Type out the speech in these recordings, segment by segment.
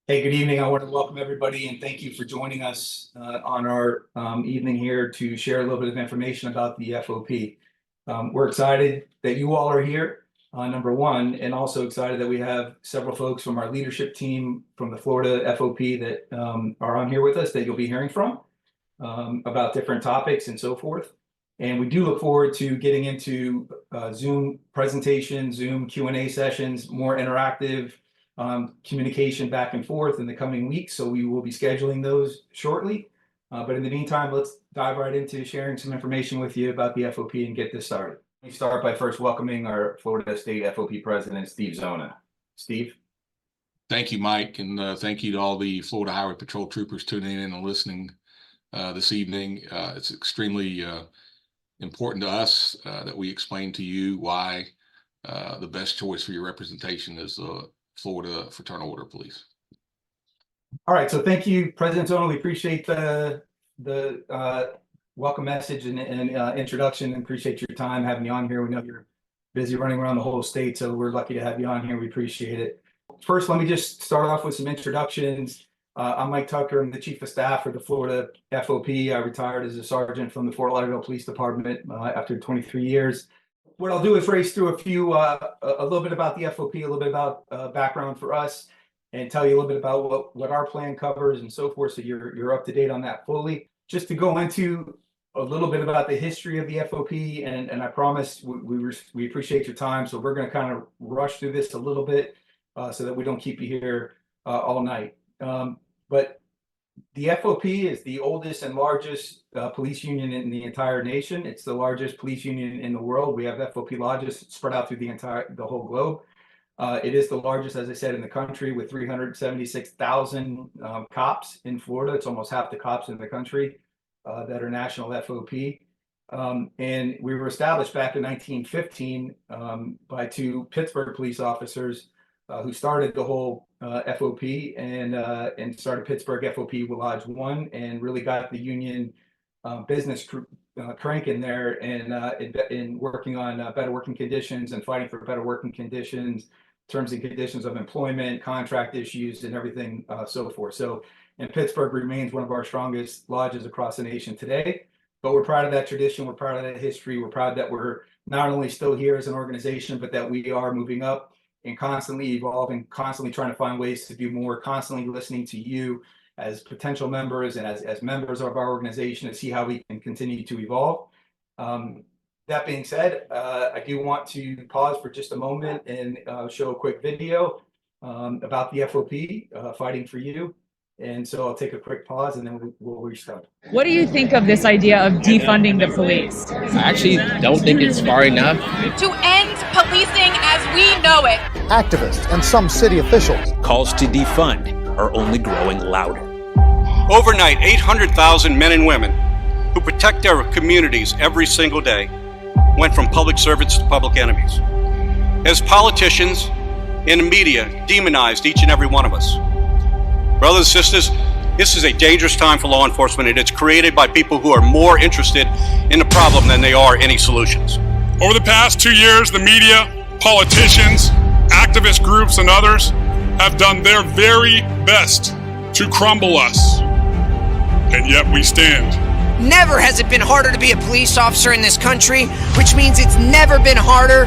Hey, good evening. I want to welcome everybody and thank you for joining us on our evening here to share a little bit of information about the FOP. We're excited that you all are here, number one, and also excited that we have several folks from our leadership team from the Florida FOP that are on here with us that you'll be hearing from about different topics and so forth. And we do look forward to getting into Zoom presentations, Zoom Q&A sessions, more interactive communication back and forth in the coming weeks. So we will be scheduling those shortly. But in the meantime, let's dive right into sharing some information with you about the FOP and get this started. We start by first welcoming our Florida State FOP President, Steve Zona. Steve. Thank you, Mike, and thank you to all the Florida Highway Patrol troopers tuning in and listening this evening. It's extremely important to us that we explain to you why the best choice for your representation is the Florida Fraternal Order of Police. All right, so thank you, President Zona. We appreciate the welcome message and introduction, and appreciate your time having you on here. We know you're busy running around the whole state, so we're lucky to have you on here. We appreciate it. First, let me just start off with some introductions. I'm Mike Tucker. I'm the Chief of Staff for the Florida FOP. I retired as a sergeant from the Fort Lauderdale Police Department after 23 years. What I'll do is race through a little bit about the FOP, a little bit about background for us, and tell you a little bit about what our plan covers and so forth, so you're up to date on that fully. Just to go into a little bit about the history of the FOP, and I promise we appreciate your time, so we're going to kind of rush through this a little bit so that we don't keep you here all night. But the FOP is the oldest and largest police union in the entire nation. It's the largest police union in the world. We have FOP lodges spread out through the whole globe. It is the largest, as I said, in the country, with 376,000 cops in Florida. It's almost half the cops in the country that are national FOP. And we were established back in 1915 by two Pittsburgh police officers who started the whole FOP and started Pittsburgh FOP Lodge 1 and really got the union business cranking there and in working on better working conditions and fighting for better working conditions, terms and conditions of employment, contract issues, and everything so forth. So, and Pittsburgh remains one of our strongest lodges across the nation today. But we're proud of that tradition. We're proud of that history. We're proud that we're not only still here as an organization, but that we are moving up and constantly evolving, constantly trying to find ways to do more, constantly listening to you as potential members and as members of our organization to see how we can continue to evolve. That being said, I do want to pause for just a moment and show a quick video about the FOP, Fighting for You. And so I'll take a quick pause and then we'll restart. What do you think of this idea of defunding the police? I actually don't think it's far enough. To end policing as we know it. Activists and some city officials. Calls to defund are only growing louder. Overnight, 800,000 men and women who protect their communities every single day went from public servants to public enemies. As politicians and the media demonized each and every one of us. Brothers and sisters, this is a dangerous time for law enforcement, and it's created by people who are more interested in the problem than they are any solutions. Over the past 2 years, the media, politicians, activist groups, and others have done their very best to crumble us, and yet we stand. Never has it been harder to be a police officer in this country, which means it's never been harder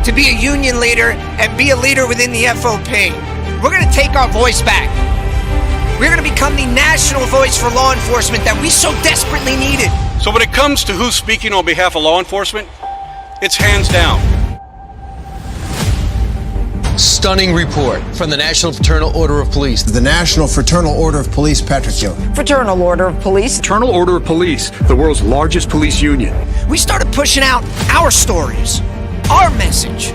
to be a union leader and be a leader within the FOP. We're going to take our voice back. We're going to become the national voice for law enforcement that we so desperately needed. So when it comes to who's speaking on behalf of law enforcement, it's hands down. Stunning report from the National Fraternal Order of Police. The National Fraternal Order of Police, Patrick Young. Fraternal Order of Police. Fraternal Order of Police, the world's largest police union. We started pushing out our stories, our message.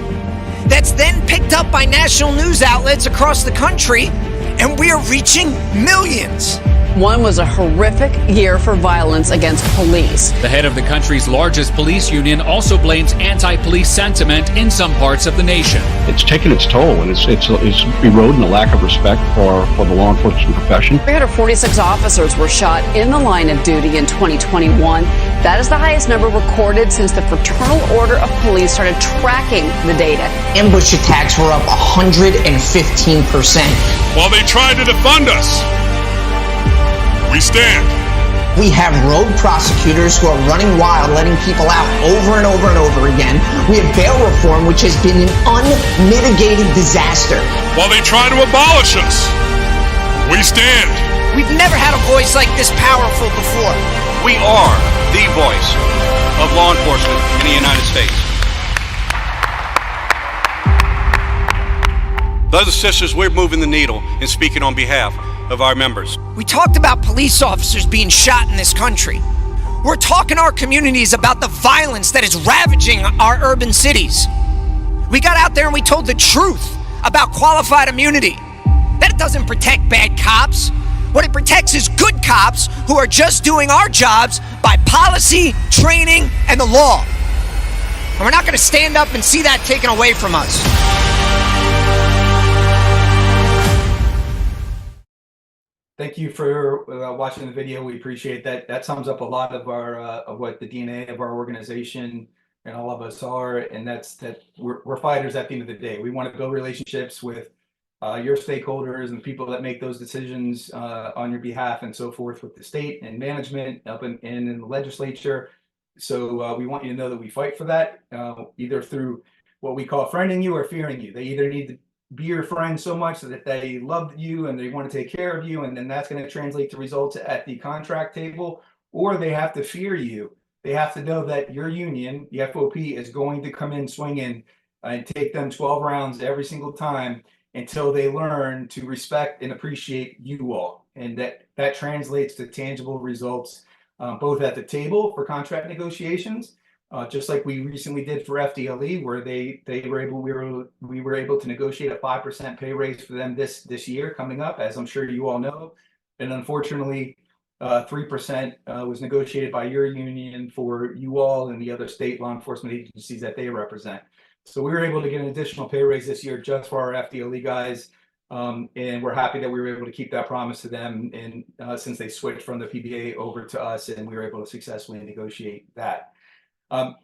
That's then picked up by national news outlets across the country, and we are reaching millions. 2021 was a horrific year for violence against police. The head of the country's largest police union also blames anti-police sentiment in some parts of the nation. It's taken its toll, and it's eroding the lack of respect for the law enforcement profession. 346 officers were shot in the line of duty in 2021. That is the highest number recorded since the Fraternal Order of Police started tracking the data. Ambush attacks were up 115%. While they tried to defund us, we stand. We have rogue prosecutors who are running wild, letting people out over and over and over again. We have bail reform, which has been an unmitigated disaster. While they try to abolish us, we stand. We've never had a voice like this powerful before. We are the voice of law enforcement in the United States. Brothers and sisters, we're moving the needle and speaking on behalf of our members. We talked about police officers being shot in this country. We're talking to our communities about the violence that is ravaging our urban cities. We got out there and we told the truth about qualified immunity. That it doesn't protect bad cops. What it protects is good cops who are just doing our jobs by policy, training, and the law. And we're not going to stand up and see that taken away from us. Thank you for watching the video. We appreciate that. That sums up a lot of our of what the DNA of our organization and all of us are, and that's that we're fighters at the end of the day. We want to build relationships with your stakeholders and people that make those decisions on your behalf and so forth with the state and management up in the legislature. So we want you to know that we fight for that, either through what we call friending you or fearing you. They either need to be your friend so much that they love you and they want to take care of you, and then that's going to translate to results at the contract table, or they have to fear you. They have to know that your union, the FOP, is going to come in swinging and take them 12 rounds every single time until they learn to respect and appreciate you all. And that translates to tangible results, both at the table for contract negotiations, just like we recently did for FDLE, where we were able to negotiate a 5% pay raise for them this year coming up, as I'm sure you all know. And unfortunately, 3% was negotiated by your union for you all and the other state law enforcement agencies that they represent. So we were able to get an additional pay raise this year just for our FDLE guys. And we're happy that we were able to keep that promise to them, and since they switched from the PBA over to us, and we were able to successfully negotiate that.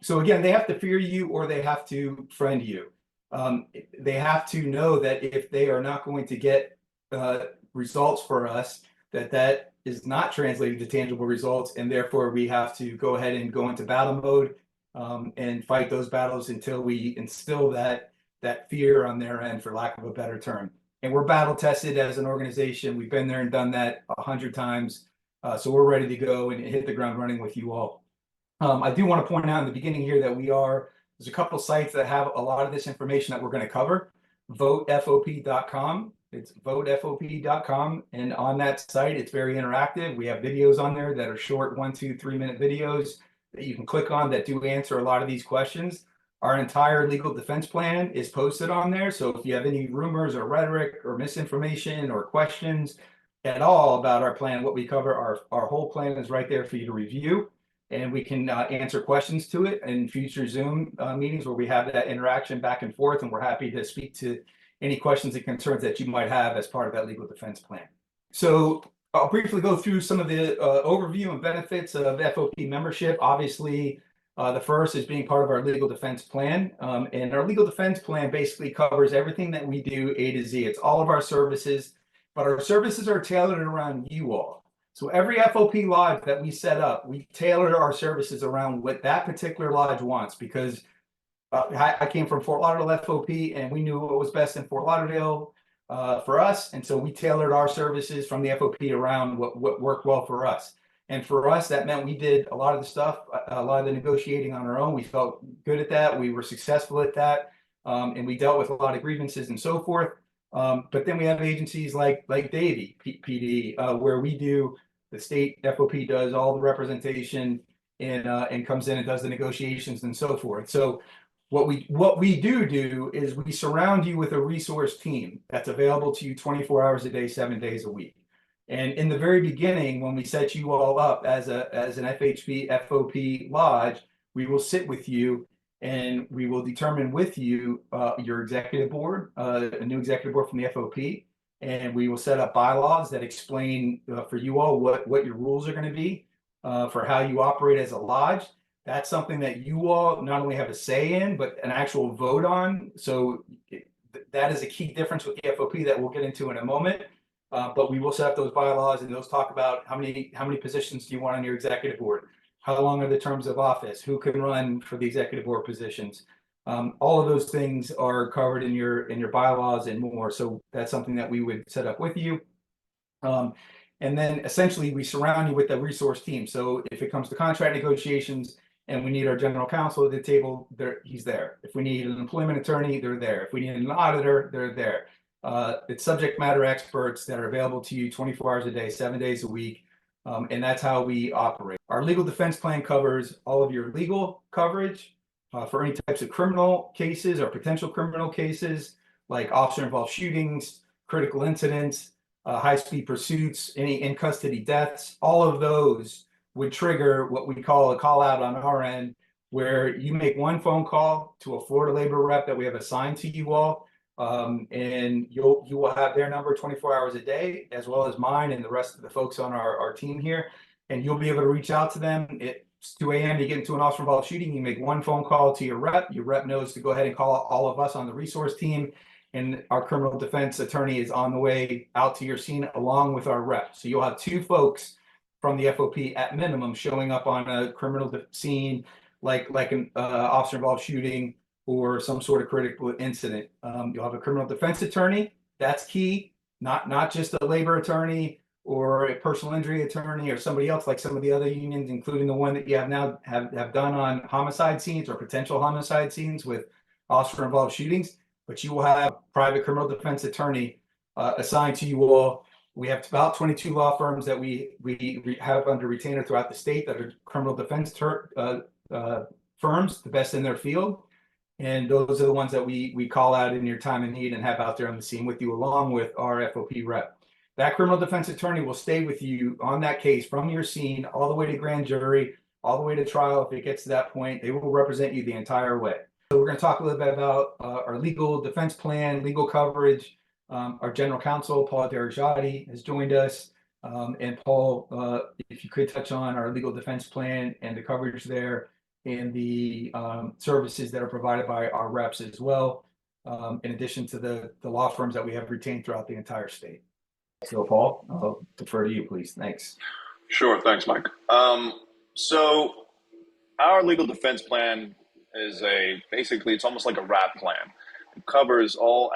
So again, they have to fear you or they have to friend you. They have to know that if they are not going to get results for us, that is not translated to tangible results, and therefore we have to go ahead and go into battle mode and fight those battles until we instill that fear on their end, for lack of a better term. And we're battle tested as an organization. We've been there and done that 100 times. So we're ready to go and hit the ground running with you all. I do want to point out in the beginning here that there's a couple of sites that have a lot of this information that we're going to cover. VoteFOP.com. It's VoteFOP.com. And on that site, it's very interactive. We have videos on there that are short 1, 2, 3 minute videos that you can click on that do answer a lot of these questions. Our entire legal defense plan is posted on there. So if you have any rumors or rhetoric or misinformation or questions at all about our plan, what we cover, our whole plan is right there for you to review. And we can answer questions to it in future Zoom meetings where we have that interaction back and forth. And we're happy to speak to any questions and concerns that you might have as part of that legal defense plan. So I'll briefly go through some of the overview and benefits of FOP membership. Obviously, the first is being part of our legal defense plan. And our legal defense plan basically covers everything that we do A to Z. It's all of our services, but our services are tailored around you all. So every FOP lodge that we set up, we tailor our services around what that particular lodge wants, because I came from Fort Lauderdale FOP and we knew what was best in Fort Lauderdale for us. And so we tailored our services from the FOP around what worked well for us. And for us, that meant we did a lot of the stuff, a lot of the negotiating on our own. We felt good at that. We were successful at that. And we dealt with a lot of grievances and so forth. But then we have agencies like Davie PD, where the state FOP does all the representation and comes in and does the negotiations and so forth. So what we do is we surround you with a resource team that's available to you 24 hours a day, 7 days a week. And in the very beginning, when we set you all up as an FHP FOP lodge, we will sit with you and we will determine with you your executive board, a new executive board from the FOP, and we will set up bylaws that explain for you all what your rules are going to be for how you operate as a lodge. That's something that you all not only have a say in, but an actual vote on. So that is a key difference with the FOP that we'll get into in a moment. But we will set up those bylaws, and those talk about how many positions do you want on your executive board? How long are the terms of office? Who can run for the executive board positions? All of those things are covered in your bylaws and more. So that's something that we would set up with you. And then essentially we surround you with a resource team. So if it comes to contract negotiations and we need our general counsel at the table, he's there. If we need an employment attorney, they're there. If we need an auditor, they're there. It's subject matter experts that are available to you 24 hours a day, 7 days a week. And that's how we operate. Our legal defense plan covers all of your legal coverage for any types of criminal cases or potential criminal cases, like officer-involved shootings, critical incidents, high-speed pursuits, any in-custody deaths. All of those would trigger what we call a call-out on our end, where you make one phone call to a Florida labor rep that we have assigned to you all, and you will have their number 24 hours a day, as well as mine and the rest of the folks on our team here, and you'll be able to reach out to them. It's 2 a.m. you get into an officer-involved shooting, you make one phone call to your rep knows to go ahead and call all of us on the resource team, and our criminal defense attorney is on the way out to your scene along with our rep. So you'll have two folks from the FOP at minimum showing up on a criminal scene, like an officer-involved shooting or some sort of critical incident. You'll have a criminal defense attorney. That's key. Not just a labor attorney or a personal injury attorney or somebody else like some of the other unions, including the one that you have now have done on homicide scenes or potential homicide scenes with officer-involved shootings. But you will have a private criminal defense attorney assigned to you all. We have about 22 law firms that we have under retainer throughout the state that are criminal defense firms, the best in their field. And those are the ones that we call out in your time of need and have out there on the scene with you, along with our FOP rep. That criminal defense attorney will stay with you on that case from your scene all the way to grand jury, all the way to trial. If it gets to that point, they will represent you the entire way. So we're going to talk a little bit about our legal defense plan, legal coverage. Our general counsel, Paul Derajati, has joined us. And Paul, if you could touch on our legal defense plan and the coverage there, and the services that are provided by our reps as well, in addition to the law firms that we have retained throughout the entire state. So Paul, I'll defer to you, please. Thanks. Sure. Thanks, Mike. So our legal defense plan is basically it's almost like a wrap plan. It covers all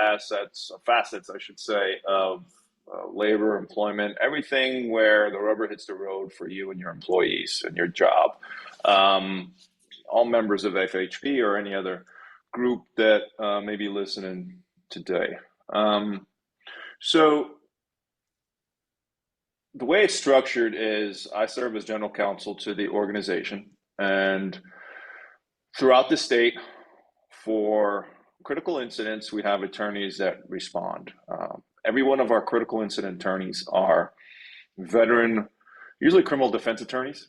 facets, I should say, of labor, employment, everything where the rubber hits the road for you and your employees and your job. All members of FHP or any other group that may be listening today. So the way it's structured is I serve as general counsel to the organization, and throughout the state for critical incidents, we have attorneys that respond. Every one of our critical incident attorneys are veteran, usually criminal defense attorneys.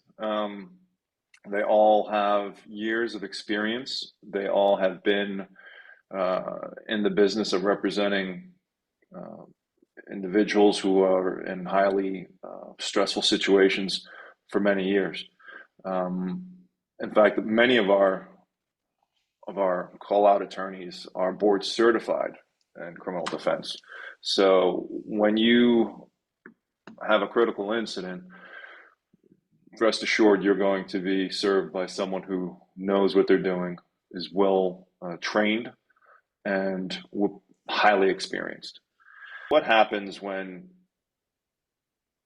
They all have years of experience. They all have been in the business of representing individuals who are in highly stressful situations for many years. In fact, many of our call-out attorneys are board certified in criminal defense. So when you have a critical incident, rest assured you're going to be served by someone who knows what they're doing, is well trained, and highly experienced. What happens when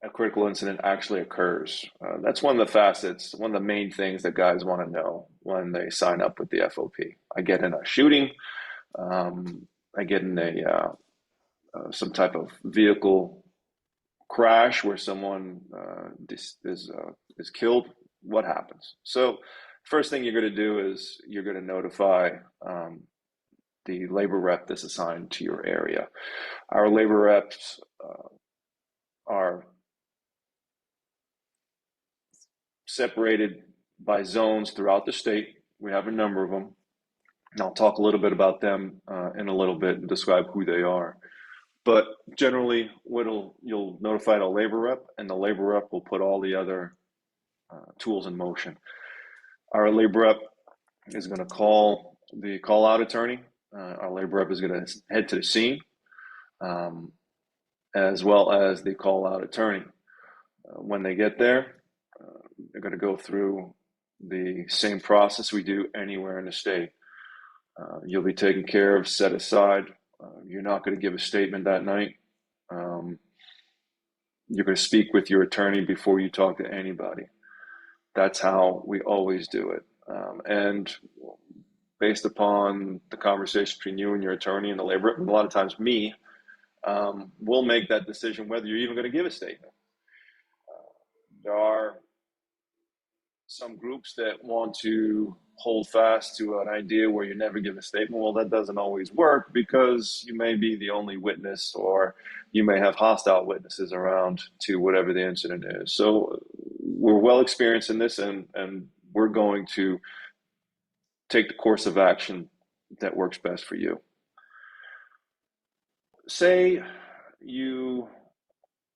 a critical incident actually occurs? That's one of the facets, one of the main things that guys want to know when they sign up with the FOP. I get in a shooting, I get in some type of vehicle crash where someone is killed. What happens? So first thing you're going to do is you're going to notify the labor rep that's assigned to your area. Our labor reps are separated by zones throughout the state. We have a number of them. And I'll talk a little bit about them in a little bit and describe who they are. But generally, you'll notify the labor rep, and the labor rep will put all the other tools in motion. Our labor rep is going to call the call-out attorney. Our labor rep is going to head to the scene, as well as the call-out attorney. When they get there, they're going to go through the same process we do anywhere in the state. You'll be taken care of, set aside. You're not going to give a statement that night. You're going to speak with your attorney before you talk to anybody. That's how we always do it. And based upon the conversation between you and your attorney and the labor rep, and a lot of times me, we'll make that decision whether you're even going to give a statement. There are some groups that want to hold fast to an idea where you never give a statement. Well, that doesn't always work because you may be the only witness, or you may have hostile witnesses around to whatever the incident is. So we're well experienced in this, and we're going to take the course of action that works best for you. Say you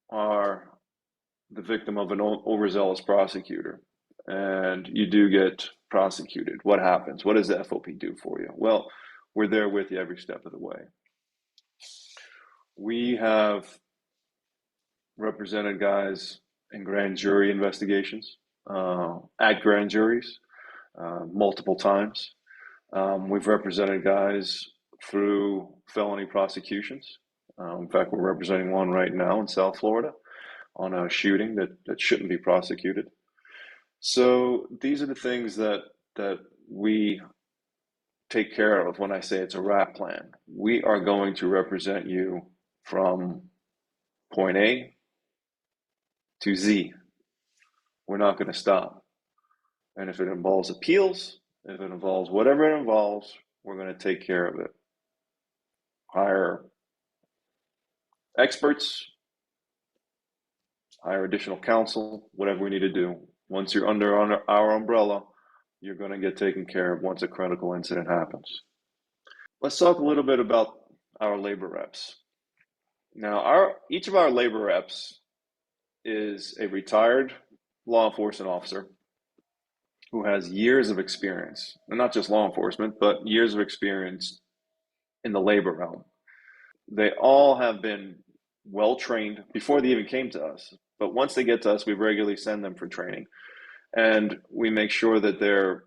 are the victim of an overzealous prosecutor and you do get prosecuted. What happens? What does the FOP do for you? Well, we're there with you every step of the way. We have represented guys in grand jury investigations, at grand juries, multiple times. We've represented guys through felony prosecutions. In fact, we're representing one right now in South Florida on a shooting that shouldn't be prosecuted. So these are the things that we take care of when I say it's a RAP plan. We are going to represent you from point A to Z. We're not going to stop. And if it involves appeals, if it involves whatever it involves, we're going to take care of it. Hire experts, hire additional counsel, whatever we need to do. Once you're under our umbrella, you're going to get taken care of once a critical incident happens. Let's talk a little bit about our labor reps. Now, each of our labor reps is a retired law enforcement officer who has years of experience, and not just law enforcement, but years of experience in the labor realm. They all have been well trained before they even came to us. But once they get to us, we regularly send them for training. And we make sure that they're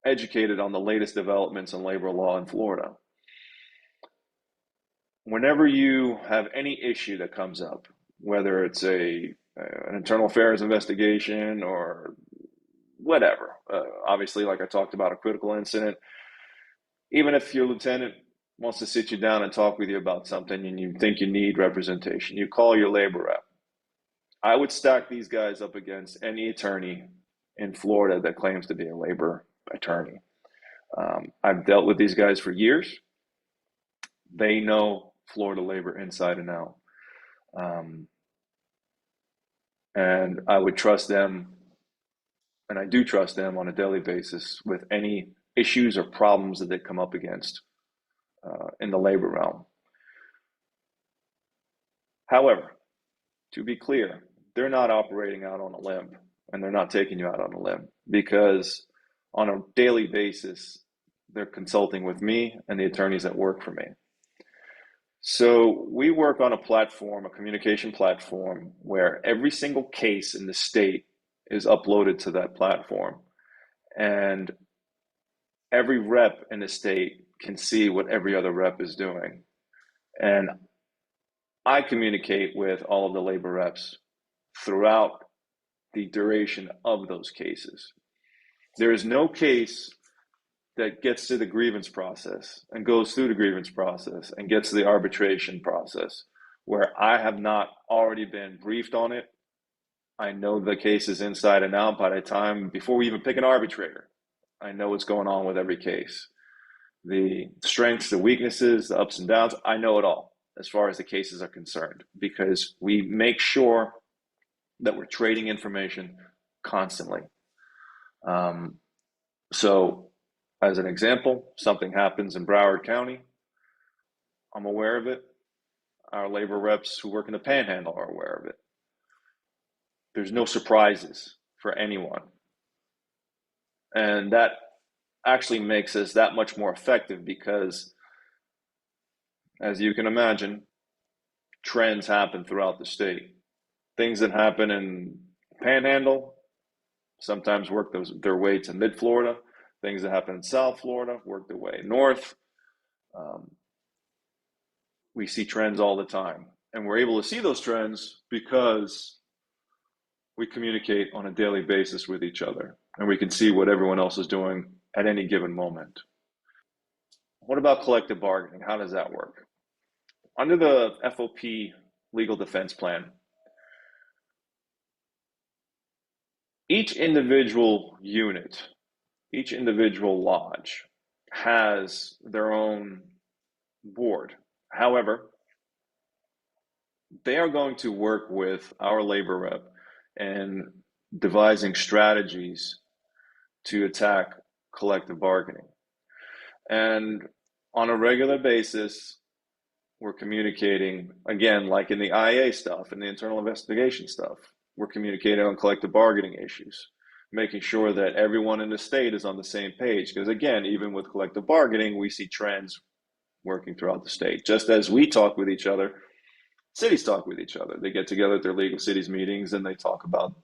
educated on the latest developments in labor law in Florida. Whenever you have any issue that comes up, whether it's an internal affairs investigation or whatever, obviously, like I talked about, a critical incident, even if your lieutenant wants to sit you down and talk with you about something and you think you need representation, you call your labor rep. I would stack these guys up against any attorney in Florida that claims to be a labor attorney. I've dealt with these guys for years. They know Florida labor inside and out. And I would trust them, and I do trust them on a daily basis with any issues or problems that they come up against in the labor realm. However, to be clear, they're not operating out on a limb, and they're not taking you out on a limb, because on a daily basis, they're consulting with me and the attorneys that work for me. So we work on a platform, a communication platform, where every single case in the state is uploaded to that platform. And every rep in the state can see what every other rep is doing. And I communicate with all of the labor reps throughout the duration of those cases. There is no case that gets to the grievance process and goes through the grievance process and gets to the arbitration process where I have not already been briefed on it. I know the case is inside and out by the time, before we even pick an arbitrator. I know what's going on with every case. The strengths, the weaknesses, the ups and downs, I know it all as far as the cases are concerned, because we make sure that we're trading information constantly. So as an example, something happens in Broward County, I'm aware of it. Our labor reps who work in the Panhandle are aware of it. There's no surprises for anyone. And that actually makes us that much more effective because, as you can imagine, trends happen throughout the state. Things that happen in Panhandle sometimes work their way to mid-Florida. Things that happen in South Florida work their way north. We see trends all the time. And we're able to see those trends because we communicate on a daily basis with each other. And we can see what everyone else is doing at any given moment. What about collective bargaining? How does that work? Under the FOP legal defense plan, each individual unit, each individual lodge has their own board. However, they are going to work with our labor rep in devising strategies to attack collective bargaining. And on a regular basis, we're communicating, again, like in the IA stuff and the internal investigation stuff, we're communicating on collective bargaining issues, making sure that everyone in the state is on the same page. Because again, even with collective bargaining, we see trends working throughout the state. Just as we talk with each other, cities talk with each other. They get together at their legal cities meetings and they talk about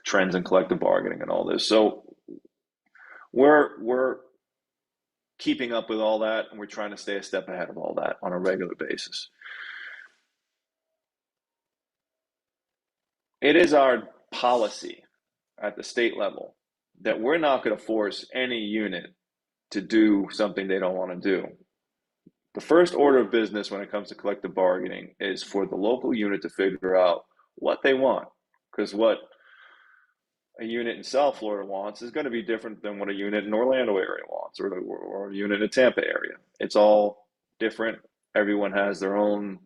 trends in collective bargaining and all this. So we're keeping up with all that, and we're trying to stay a step ahead of all that on a regular basis. It is our policy at the state level that we're not going to force any unit to do something they don't want to do. The first order of business when it comes to collective bargaining is for the local unit to figure out what they want, because what a unit in South Florida wants is going to be different than what a unit in Orlando area wants, or a unit in Tampa area. It's all different. Everyone has their own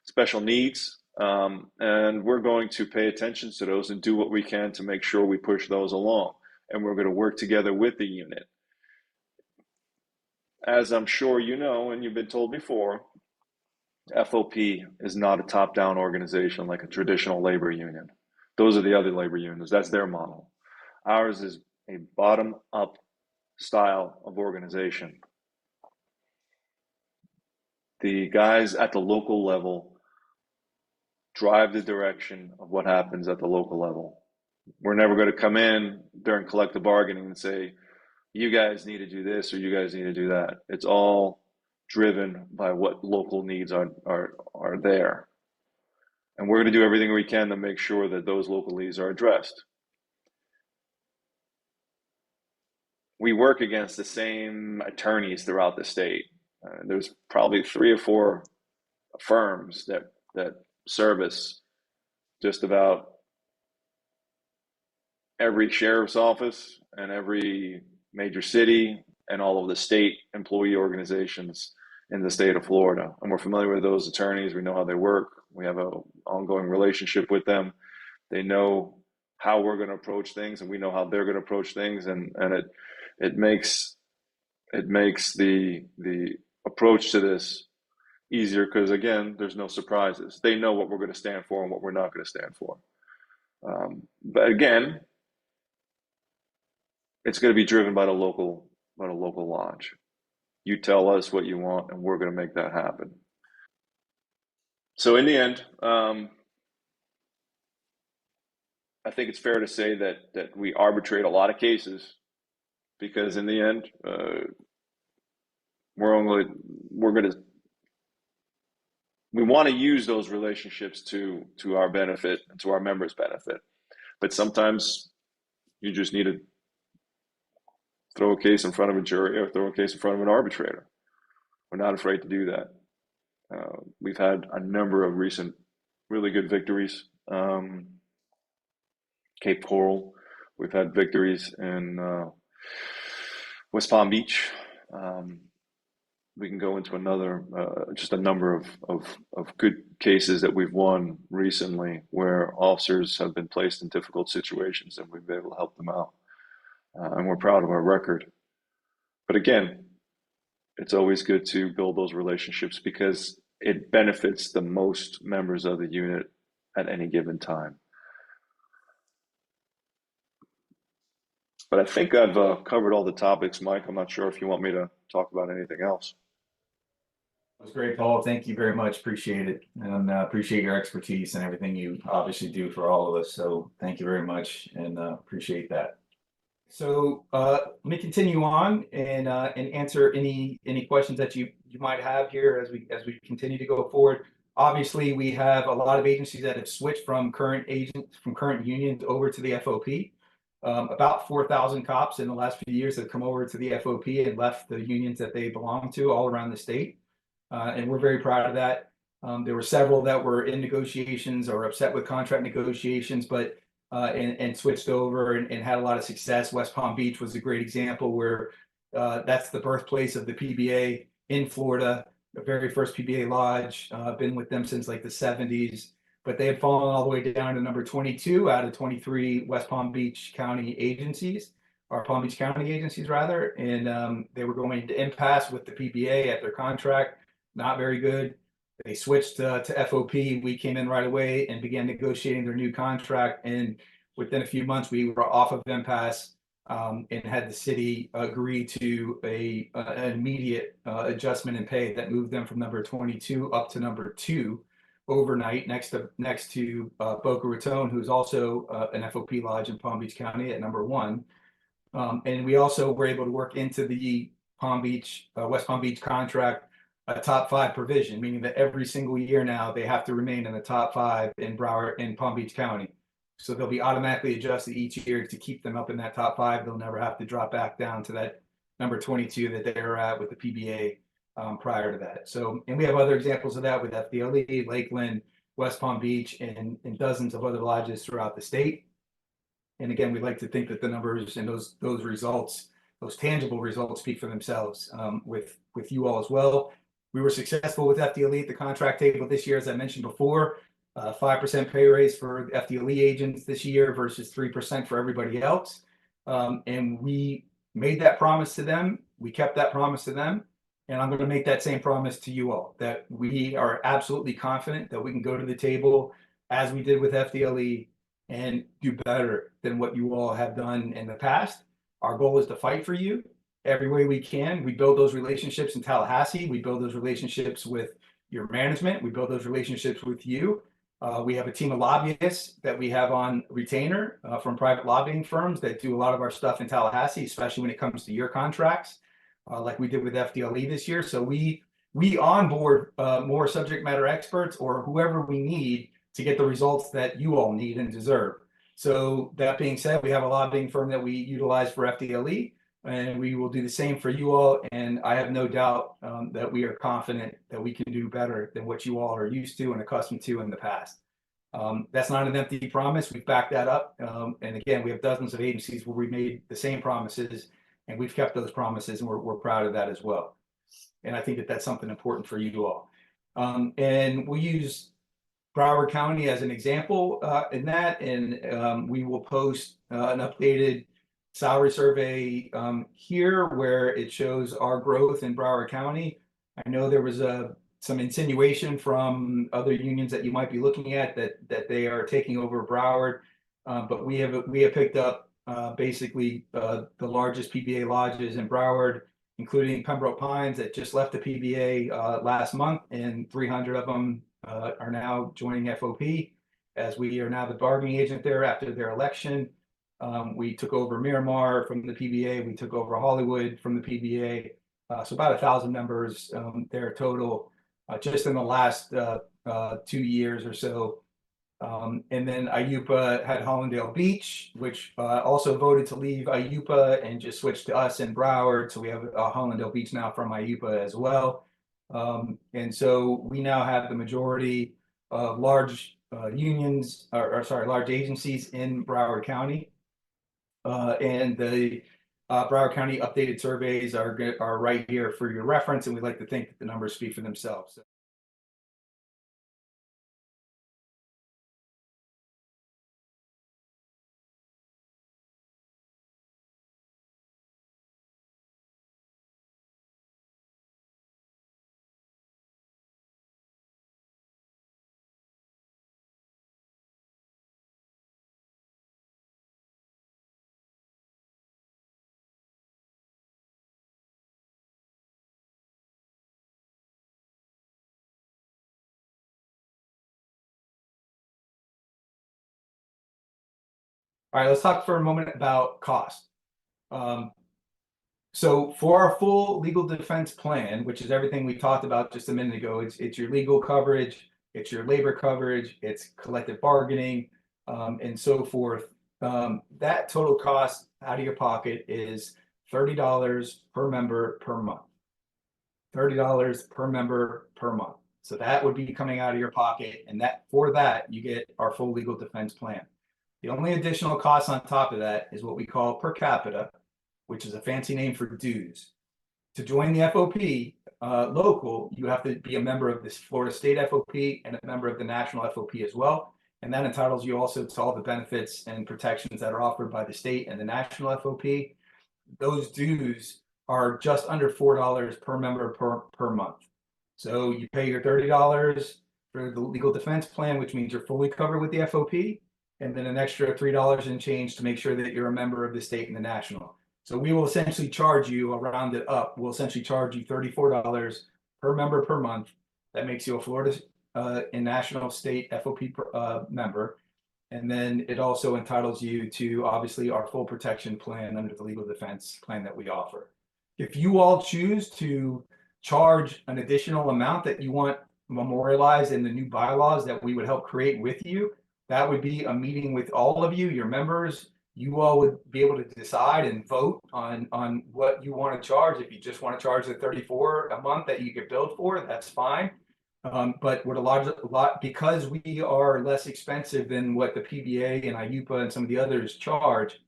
special needs, and we're going to pay attention to those and do what we can to make sure we push those along. And we're going to work together with the unit. As I'm sure you know, and you've been told before, FOP is not a top-down organization like a traditional labor union. Those are the other labor unions. That's their model. Ours is a bottom-up style of organization. The guys at the local level drive the direction of what happens at the local level. We're never going to come in during collective bargaining and say, you guys need to do this or you guys need to do that. It's all driven by what local needs are there. And we're going to do everything we can to make sure that those local needs are addressed. We work against the same attorneys throughout the state. There's probably 3 or 4 firms that service just about every sheriff's office and every major city and all of the state employee organizations in the state of Florida. And we're familiar with those attorneys. We know how they work. We have an ongoing relationship with them. They know how we're going to approach things, and we know how they're going to approach things. And it makes the approach to this easier because, again, there's no surprises. They know what we're going to stand for and what we're not going to stand for. But again, it's going to be driven by the local lodge. You tell us what you want, and we're going to make that happen. So in the end, I think it's fair to say that we arbitrate a lot of cases because in the end, we want to use those relationships to our benefit and to our members' benefit. But sometimes you just need to throw a case in front of a jury or throw a case in front of an arbitrator. We're not afraid to do that. We've had a number of recent really good victories. Cape Coral, we've had victories in West Palm Beach. we can go into another, just a number of good cases that we've won recently where officers have been placed in difficult situations and we've been able to help them out. And we're proud of our record. But again, it's always good to build those relationships because it benefits the most members of the unit at any given time. But I think I've covered all the topics, Mike. I'm not sure if you want me to talk about anything else. It was great, Paul. Thank you very much. Appreciate it. And appreciate your expertise and everything you obviously do for all of us. So thank you very much and appreciate that. So let me continue on and answer any questions that you might have here as we continue to go forward. Obviously, we have a lot of agencies that have switched from current unions over to the FOP. About 4,000 cops in the last few years have come over to the FOP and left the unions that they belong to all around the state. And we're very proud of that. There were several that were in negotiations or upset with contract negotiations, but and switched over and had a lot of success. West Palm Beach was a great example where that's the birthplace of the PBA in Florida, the very first PBA lodge. Been with them since like the 70s, but they had fallen all the way down to number 22 out of 23 West Palm Beach County agencies, or Palm Beach County agencies rather. And they were going to impasse with the PBA at their contract. Not very good. They switched to FOP. We came in right away and began negotiating their new contract. And within a few months, we were off of impasse and had the city agree to an immediate adjustment in pay that moved them from number 22 up to number 2 overnight, next to Boca Raton, who's also an FOP lodge in Palm Beach County at number 1. And we also were able to work into the West Palm Beach contract a top 5 provision, meaning that every single year now they have to remain in the top 5 in Palm Beach County. So they'll be automatically adjusted each year to keep them up in that top 5. They'll never have to drop back down to that number 22 that they were at with the PBA prior to that. So, and we have other examples of that with FDLE, Lakeland, West Palm Beach, and dozens of other lodges throughout the state. And again, we'd like to think that the numbers and those results, those tangible results, speak for themselves with you all as well. We were successful with FDLE at the contract table this year, as I mentioned before. 5% pay raise for FDLE agents this year versus 3% for everybody else. And we made that promise to them. We kept that promise to them. And I'm going to make that same promise to you all, that we are absolutely confident that we can go to the table as we did with FDLE and do better than what you all have done in the past. Our goal is to fight for you every way we can. We build those relationships in Tallahassee. We build those relationships with your management. We build those relationships with you. We have a team of lobbyists that we have on retainer from private lobbying firms that do a lot of our stuff in Tallahassee, especially when it comes to your contracts, like we did with FDLE this year. So we onboard more subject matter experts or whoever we need to get the results that you all need and deserve. So that being said, we have a lobbying firm that we utilize for FDLE. And we will do the same for you all. And I have no doubt that we are confident that we can do better than what you all are used to and accustomed to in the past. That's not an empty promise. We've backed that up. And again, we have dozens of agencies where we made the same promises and we've kept those promises, and we're proud of that as well. And I think that that's something important for you all. And we'll use Broward County as an example in that. And we will post an updated salary survey here where it shows our growth in Broward County. I know there was some insinuation from other unions that you might be looking at that they are taking over Broward, but we have picked up basically the largest PBA lodges in Broward, including Pembroke Pines that just left the PBA last month, and 300 of them are now joining FOP, as we are now the bargaining agent there after their election. We took over Miramar from the PBA. We took over Hollywood from the PBA. So about 1,000 members there total just in the last 2 years or so. And then IUPA had Hollandale Beach, which also voted to leave IUPA and just switched to us in Broward. So we have Hollandale Beach now from IUPA as well. And so we now have the majority of large unions, large agencies in Broward County. And the Broward County updated surveys are right here for your reference, and we'd like to think that the numbers speak for themselves. All right, let's talk for a moment about cost. So for our full legal defense plan, which is everything we talked about just a minute ago, it's your legal coverage, it's your labor coverage, it's collective bargaining, and so forth. That total cost out of your pocket is $30 per member per month. $30 per member per month. So that would be coming out of your pocket, and for that you get our full legal defense plan. The only additional cost on top of that is what we call per capita, which is a fancy name for dues. To join the FOP local, you have to be a member of this Florida State FOP and a member of the National FOP as well. And that entitles you also to all the benefits and protections that are offered by the state and the National FOP. Those dues are just under $4 per member per month. So you pay your $30 for the legal defense plan, which means you're fully covered with the FOP, and then an extra $3 and change to make sure that you're a member of the state and the national. So we will essentially charge you, I'll round it up, we'll essentially charge you $34 per member per month. That makes you a Florida and national state FOP member. And then it also entitles you to obviously our full protection plan under the legal defense plan that we offer. If you all choose to charge an additional amount that you want memorialized in the new bylaws that we would help create with you, that would be a meeting with all of you, your members. You all would be able to decide and vote on what you want to charge. If you just want to charge the $34 a month that you get billed for, that's fine. But what a lot because we are less expensive than what the PBA and IUPA and some of the others charge,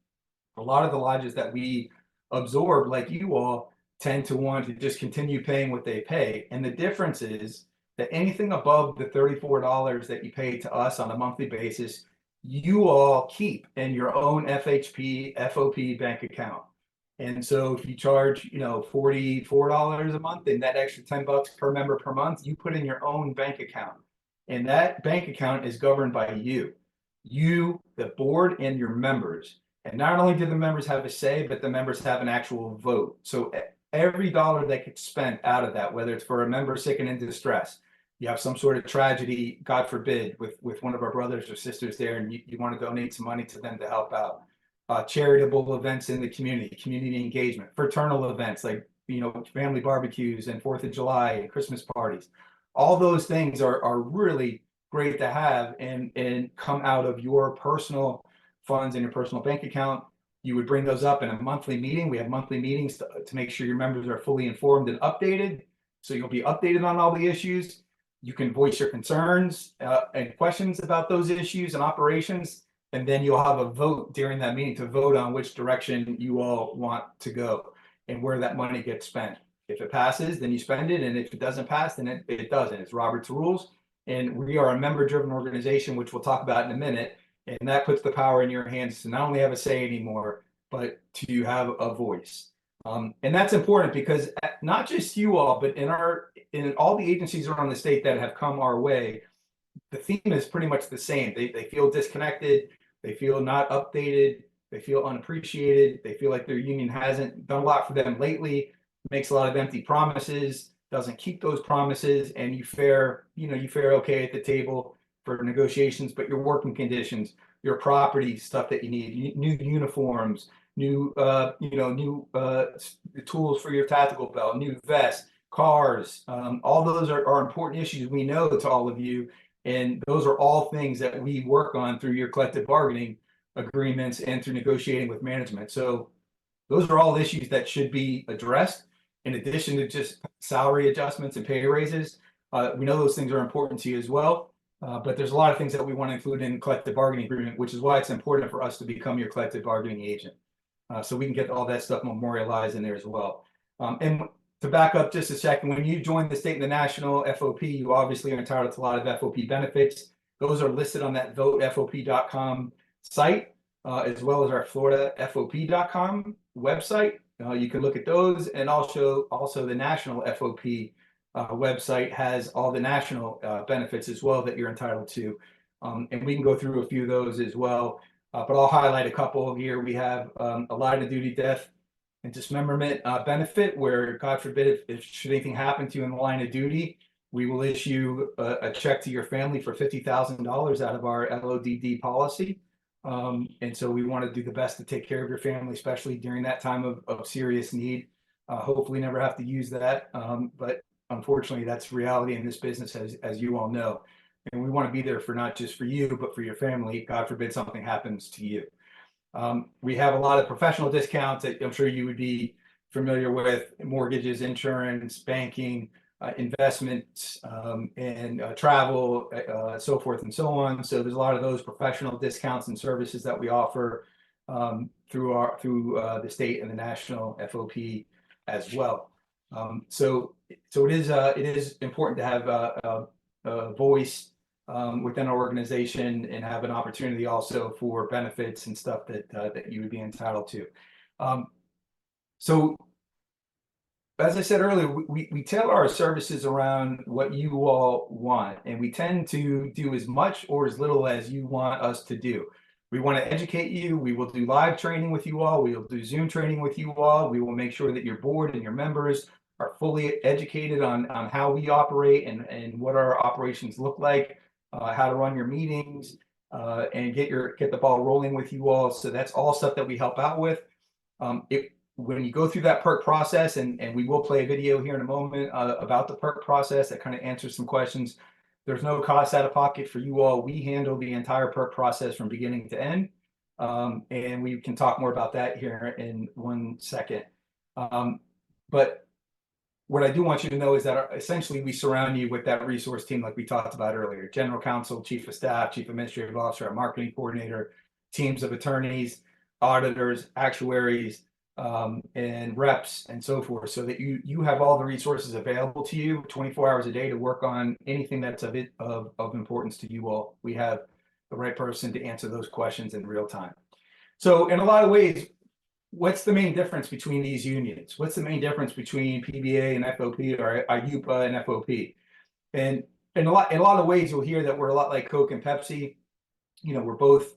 a lot of the lodges that we absorb, like you all, tend to want to just continue paying what they pay. And the difference is that anything above the $34 that you pay to us on a monthly basis, you all keep in your own FHP, FOP bank account. And so if you charge, $44 a month, and that extra $10 per member per month, you put in your own bank account. And that bank account is governed by you, the board, and your members. And not only do the members have a say, but the members have an actual vote. So every dollar that gets spent out of that, whether it's for a member sick and in distress, you have some sort of tragedy, God forbid, with one of our brothers or sisters there, and you want to donate some money to them to help out. Charitable events in the community engagement, fraternal events like family barbecues and 4th of July and Christmas parties. All those things are really great to have and come out of your personal funds in your personal bank account. You would bring those up in a monthly meeting. We have monthly meetings to make sure your members are fully informed and updated. So you'll be updated on all the issues. You can voice your concerns and questions about those issues and operations. And then you'll have a vote during that meeting to vote on which direction you all want to go and where that money gets spent. If it passes, then you spend it. And if it doesn't pass, then it doesn't. It's Robert's rules. And we are a member-driven organization, which we'll talk about in a minute. And that puts the power in your hands to not only have a say anymore, but to have a voice. And that's important because not just you all, but in all the agencies around the state that have come our way, the theme is pretty much the same. They feel disconnected. They feel not updated. They feel unappreciated. They feel like their union hasn't done a lot for them lately, makes a lot of empty promises, doesn't keep those promises, and you fare okay at the table for negotiations, but your working conditions, your property stuff that you need, new uniforms, new tools for your tactical belt, new vests, cars, all those are important issues we know to all of you. And those are all things that we work on through your collective bargaining agreements and through negotiating with management. So those are all issues that should be addressed in addition to just salary adjustments and pay raises. We know those things are important to you as well. But there's a lot of things that we want to include in collective bargaining agreement, which is why it's important for us to become your collective bargaining agent. so we can get all that stuff memorialized in there as well. And to back up just a second, when you join the state and the national FOP, you obviously are entitled to a lot of FOP benefits. Those are listed on that votefop.com site, as well as our floridafop.com website. You can look at those, and also the national FOP website has all the national benefits as well that you're entitled to. And we can go through a few of those as well, but I'll highlight a couple here. We have a line of duty death and dismemberment benefit, where God forbid if should anything happen to you in the line of duty, we will issue a check to your family for $50,000 out of our LODD policy. And so we want to do the best to take care of your family, especially during that time of serious need. Hopefully never have to use that, but unfortunately that's reality in this business, as you all know. And we want to be there for not just for you, but for your family. God forbid something happens to you. We have a lot of professional discounts that I'm sure you would be familiar with: mortgages, insurance, banking, investments, and travel, so forth and so on. So there's a lot of those professional discounts and services that we offer through the state and the national FOP as well. So it is important to have a voice within our organization and have an opportunity also for benefits and stuff that you would be entitled to. So as I said earlier, we tailor our services around what you all want, and we tend to do as much or as little as you want us to do. We want to educate you. We will do live training with you all. We will do Zoom training with you all. We will make sure that your board and your members are fully educated on how we operate and what our operations look like, how to run your meetings, and get the ball rolling with you all. So that's all stuff that we help out with. When you go through that PERT process, and we will play a video here in a moment about the PERT process that kind of answers some questions. There's no cost out of pocket for you all. We handle the entire PERT process from beginning to end. And we can talk more about that here in 1 second. But what I do want you to know is that essentially we surround you with that resource team like we talked about earlier: general counsel, chief of staff, chief administrative officer, our marketing coordinator, teams of attorneys, auditors, actuaries, and reps and so forth, so that you have all the resources available to you 24 hours a day to work on anything that's of importance to you all. We have the right person to answer those questions in real time. So in a lot of ways, what's the main difference between these unions? What's the main difference between PBA and FOP, or IUPA and FOP? And in a lot of ways, you'll hear that we're a lot like Coke and Pepsi. You know, we're both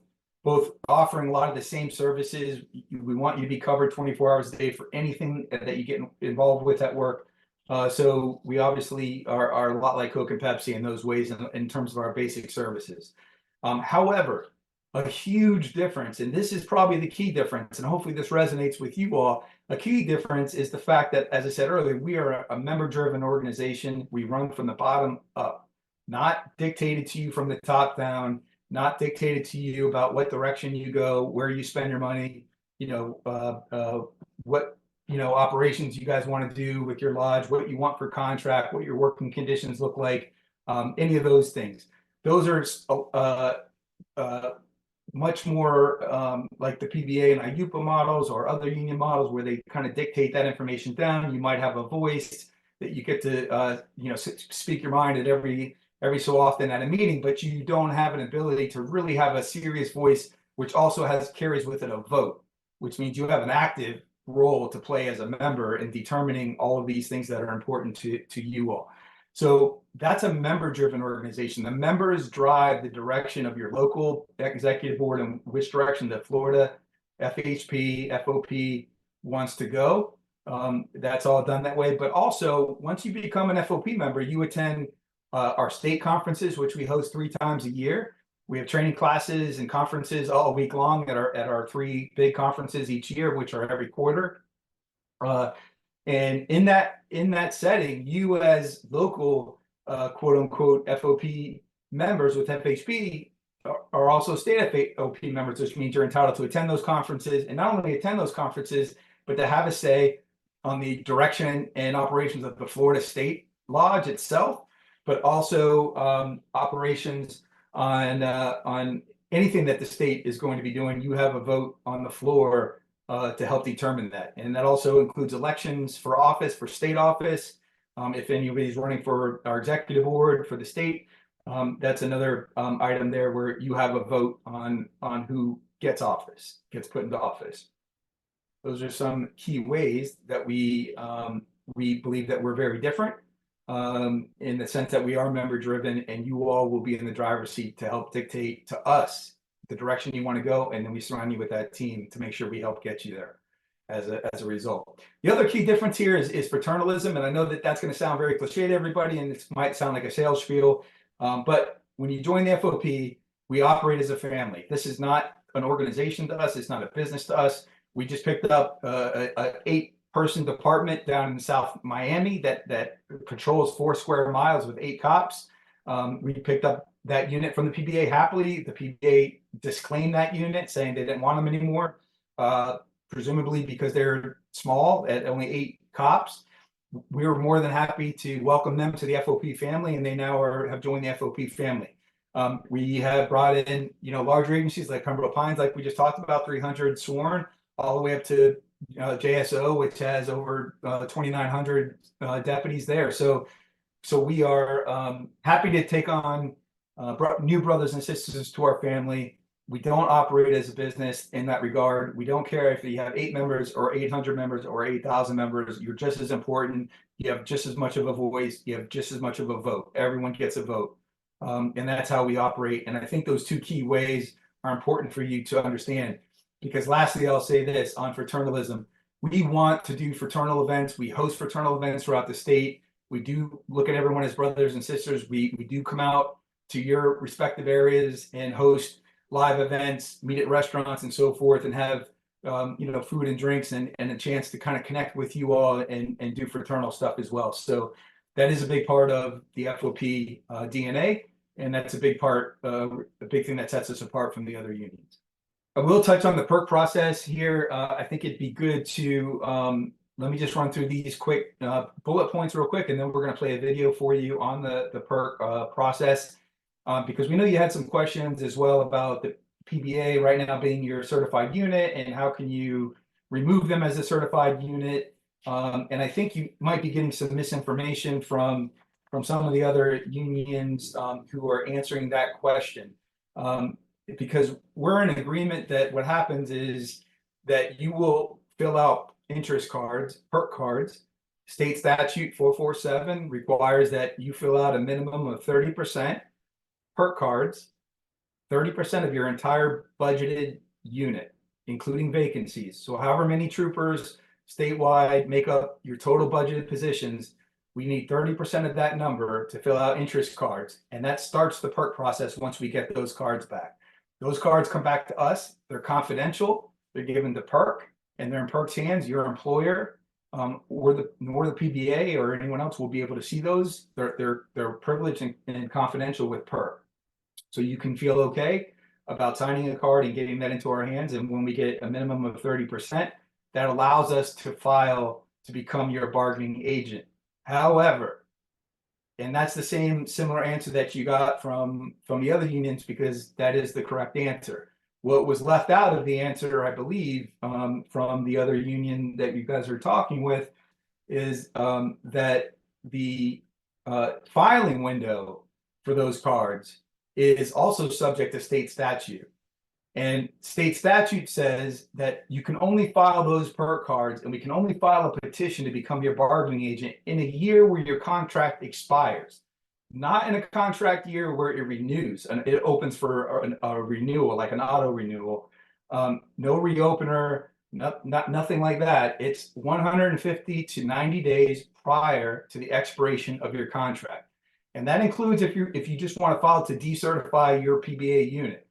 offering a lot of the same services. We want you to be covered 24 hours a day for anything that you get involved with at work. So we obviously are a lot like Coke and Pepsi in those ways in terms of our basic services. However, a huge difference, and this is probably the key difference, and hopefully this resonates with you all, a key difference is the fact that, as I said earlier, we are a member-driven organization. We run from the bottom up, not dictated to you from the top down, not dictated to you about what direction you go, where you spend your money, what operations you guys want to do with your lodge, what you want for contract, what your working conditions look like, any of those things. Those are much more like the PBA and IUPA models or other union models, where they kind of dictate that information down. You might have a voice that you get to speak your mind at every so often at a meeting, but you don't have an ability to really have a serious voice, which also carries with it a vote, which means you have an active role to play as a member in determining all of these things that are important to you all. So that's a member-driven organization. The members drive the direction of your local executive board and which direction the Florida FHP, FOP wants to go. That's all done that way. But also, once you become an FOP member, you attend our state conferences, which we host 3 times a year. We have training classes and conferences all week long at our 3 big conferences each year, which are every quarter. And in that setting, you as local quote unquote FOP members with FHP are also state FOP members, which means you're entitled to attend those conferences, and not only attend those conferences, but to have a say on the direction and operations of the Florida State Lodge itself, but also operations on anything that the state is going to be doing. You have a vote on the floor to help determine that. And that also includes elections for office, for state office. If anybody's running for our executive board for the state, that's another item there where you have a vote on who gets put into office. Those are some key ways that we believe that we're very different in the sense that we are member driven, and you all will be in the driver's seat to help dictate to us the direction you want to go, and then we surround you with that team to make sure we help get you there as a result. The other key difference here is fraternalism, and I know that that's going to sound very cliche to everybody, and it might sound like a sales spiel, but when you join the FOP, we operate as a family. This is not an organization to us. It's not a business to us. We just picked up a 8-person department down in South Miami that patrols 4 square miles with 8 cops. We picked up that unit from the PBA happily. The PBA disclaimed that unit, saying they didn't want them anymore, presumably because they're small at only 8 cops. We were more than happy to welcome them to the FOP family, and they now have joined the FOP family. We have brought in, larger agencies like Pembroke Pines, like we just talked about, 300 sworn, all the way up to JSO, which has over 2,900 deputies there. So we are happy to take on new brothers and sisters to our family. We don't operate as a business in that regard. We don't care if you have 8 members or 800 members or 8,000 members. You're just as important. You have just as much of a voice. You have just as much of a vote. Everyone gets a vote. And that's how we operate. And I think those 2 key ways are important for you to understand. Because lastly, I'll say this on fraternalism. We want to do fraternal events. We host fraternal events throughout the state. We do look at everyone as brothers and sisters. We do come out to your respective areas and host live events, meet at restaurants and so forth, and have food and drinks and a chance to kind of connect with you all and do fraternal stuff as well. So that is a big part of the FOP DNA, and that's a big part, a big thing that sets us apart from the other unions. I will touch on the perk process here. I think it'd be good to let me just run through these quick bullet points real quick, and then we're going to play a video for you on the perk process, because we know you had some questions as well about the PBA right now being your certified unit, and how can you remove them as a certified unit. And I think you might be getting some misinformation from some of the other unions who are answering that question. Because we're in agreement that what happens is that you will fill out interest cards, perk cards. State statute 447 requires that you fill out a minimum of 30% perk cards, 30% of your entire budgeted unit, including vacancies. So however many troopers statewide make up your total budgeted positions, we need 30% of that number to fill out interest cards. And that starts the perk process once we get those cards back. Those cards come back to us. They're confidential. They're given to perk, and they're in perk's hands. Your employer or the PBA or anyone else will be able to see those. They're privileged and confidential with perk. So you can feel okay about signing a card and getting that into our hands. And when we get a minimum of 30%, that allows us to file to become your bargaining agent. However, and that's the similar answer that you got from the other unions, because that is the correct answer. What was left out of the answer, I believe, from the other union that you guys are talking with is that the filing window for those cards is also subject to state statute. And state statute says that you can only file those perk cards, and we can only file a petition to become your bargaining agent in a year where your contract expires, not in a contract year where it renews and it opens for a renewal, like an auto renewal. No reopener, nothing like that. It's 150 to 90 days prior to the expiration of your contract. And that includes if you just want to file to decertify your PBA unit.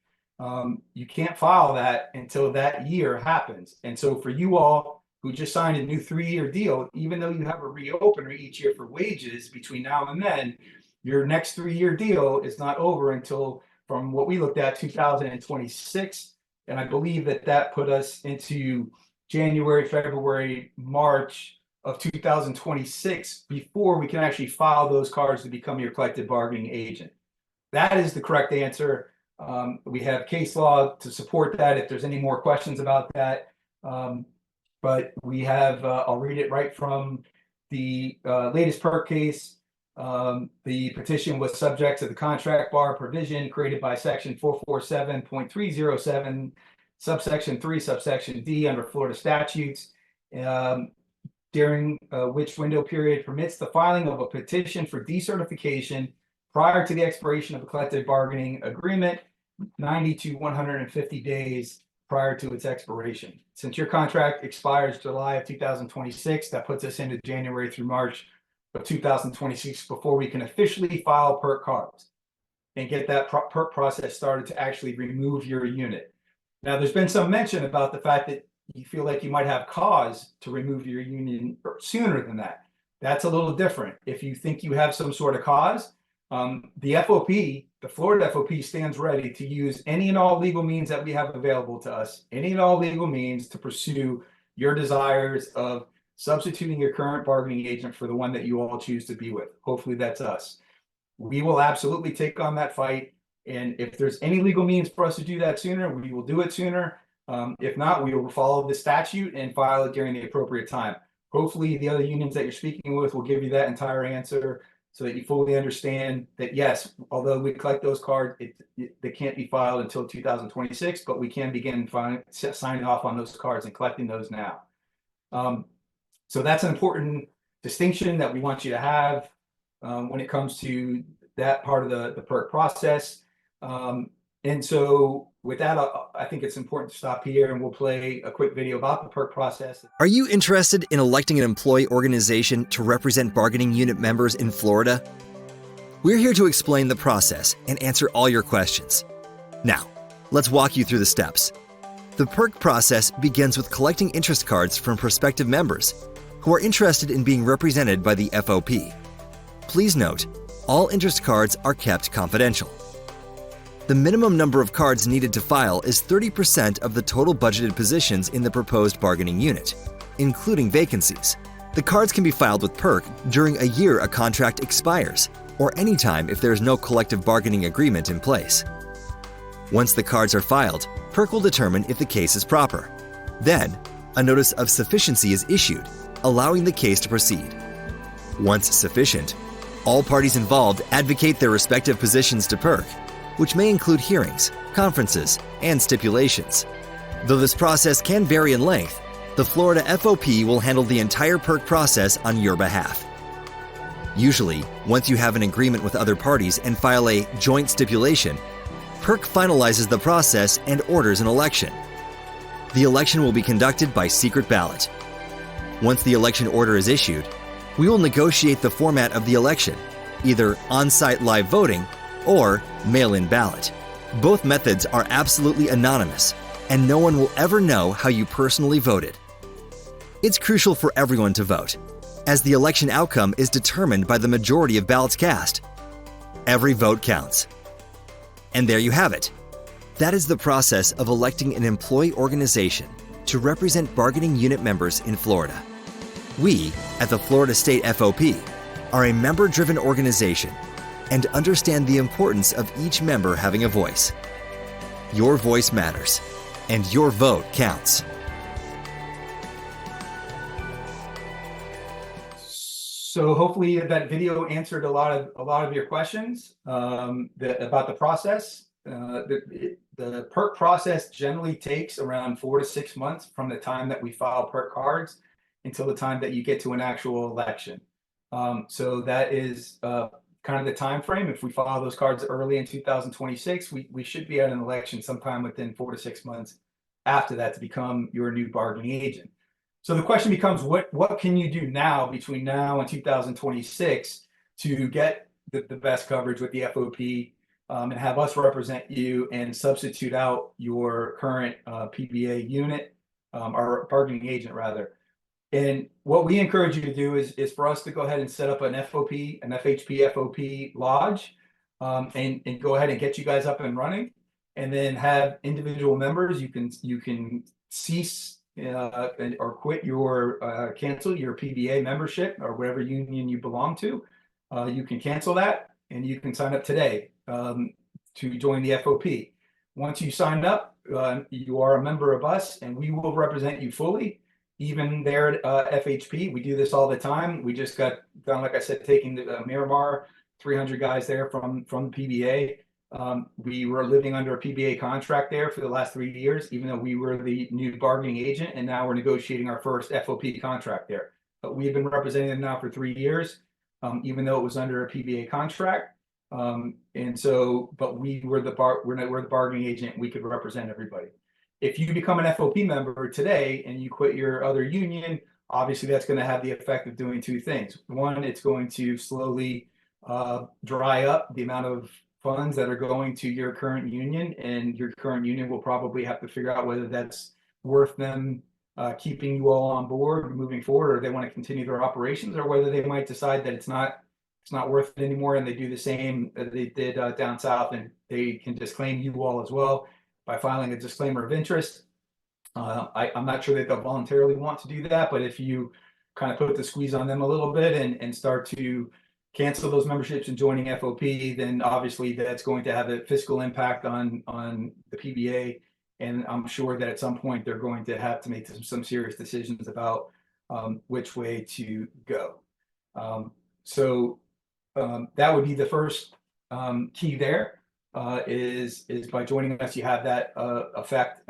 You can't file that until that year happens. And so for you all who just signed a new 3-year deal, even though you have a reopener each year for wages between now and then, your next 3-year deal is not over until, from what we looked at, 2026. And I believe that put us into January, February, March of 2026 before we can actually file those cards to become your collective bargaining agent. That is the correct answer. We have case law to support that if there's any more questions about that. But we have, I'll read it right from the latest PERC case. The petition was subject to the contract bar provision created by section 447.307, subsection 3, subsection D under Florida statutes, during which window period permits the filing of a petition for decertification prior to the expiration of a collective bargaining agreement, 90 to 150 days prior to its expiration. Since your contract expires July of 2026, that puts us into January through March of 2026 before we can officially file PERC cards and get that PERC process started to actually remove your unit. Now, there's been some mention about the fact that you feel like you might have cause to remove your union sooner than that. That's a little different. If you think you have some sort of cause, the FOP, the Florida FOP, stands ready to use any and all legal means that we have available to us, any and all legal means to pursue your desires of substituting your current bargaining agent for the one that you all choose to be with. Hopefully that's us. We will absolutely take on that fight. And if there's any legal means for us to do that sooner, we will do it sooner. If not, we will follow the statute and file it during the appropriate time. Hopefully the other unions that you're speaking with will give you that entire answer so that you fully understand that, yes, although we collect those cards, they can't be filed until 2026, but we can begin signing off on those cards and collecting those now. So that's an important distinction that we want you to have when it comes to that part of the PERC process. And so with that, I think it's important to stop here and we'll play a quick video about the PERC process. Are you interested in electing an employee organization to represent bargaining unit members in Florida? We're here to explain the process and answer all your questions. Now, let's walk you through the steps. The PERC process begins with collecting interest cards from prospective members who are interested in being represented by the FOP. Please note, all interest cards are kept confidential. The minimum number of cards needed to file is 30% of the total budgeted positions in the proposed bargaining unit, including vacancies. The cards can be filed with PERC during a year a contract expires, or anytime if there is no collective bargaining agreement in place. Once the cards are filed, PERC will determine if the case is proper. Then, a notice of sufficiency is issued, allowing the case to proceed. Once sufficient, all parties involved advocate their respective positions to PERC, which may include hearings, conferences, and stipulations. Though this process can vary in length, the Florida FOP will handle the entire PERC process on your behalf. Usually, once you have an agreement with other parties and file a joint stipulation, PERC finalizes the process and orders an election. The election will be conducted by secret ballot. Once the election order is issued, we will negotiate the format of the election, either on-site live voting or mail-in ballot. Both methods are absolutely anonymous, and no one will ever know how you personally voted. It's crucial for everyone to vote, as the election outcome is determined by the majority of ballots cast. Every vote counts. And there you have it. That is the process of electing an employee organization to represent bargaining unit members in Florida. We, at the Florida State FOP, are a member-driven organization and understand the importance of each member having a voice. Your voice matters, and your vote counts. So hopefully that video answered a lot of your questions about the process. The PERC process generally takes around 4 to 6 months from the time that we file PERC cards until the time that you get to an actual election. So that is kind of the time frame. If we file those cards early in 2026, we should be at an election sometime within 4 to 6 months after that to become your new bargaining agent. So the question becomes, what can you do now between now and 2026 to get the best coverage with the FOP and have us represent you and substitute out your current PBA unit, or bargaining agent rather. And what we encourage you to do is for us to go ahead and set up an FOP, an FHP FOP lodge, and go ahead and get you guys up and running, and then have individual members. You can cease or quit your cancel your PBA membership or whatever union you belong to. You can cancel that, and you can sign up today to join the FOP. once you sign up, you are a member of us, and we will represent you fully. Even there at FHP, we do this all the time. We just got done, like I said, taking the Miramar, 300 guys there from the PBA. We were living under a PBA contract there for the last 3 years, even though we were the new bargaining agent, and now we're negotiating our first FOP contract there. But we've been representing them now for 3 years, even though it was under a PBA contract. And so, but we're the bargaining agent. We could represent everybody. If you become an FOP member today and you quit your other union, obviously that's going to have the effect of doing two things. One, it's going to slowly dry up the amount of funds that are going to your current union, and your current union will probably have to figure out whether that's worth them keeping you all on board moving forward, or they want to continue their operations, or whether they might decide that it's not worth it anymore, and they do the same that they did down south, and they can disclaim you all as well by filing a disclaimer of interest. I'm not sure that they'll voluntarily want to do that, but if you kind of put the squeeze on them a little bit and start to cancel those memberships and joining FOP, then obviously that's going to have a fiscal impact on the PBA. And I'm sure that at some point they're going to have to make some serious decisions about which way to go. So that would be the first key there, is by joining us, you have that effect,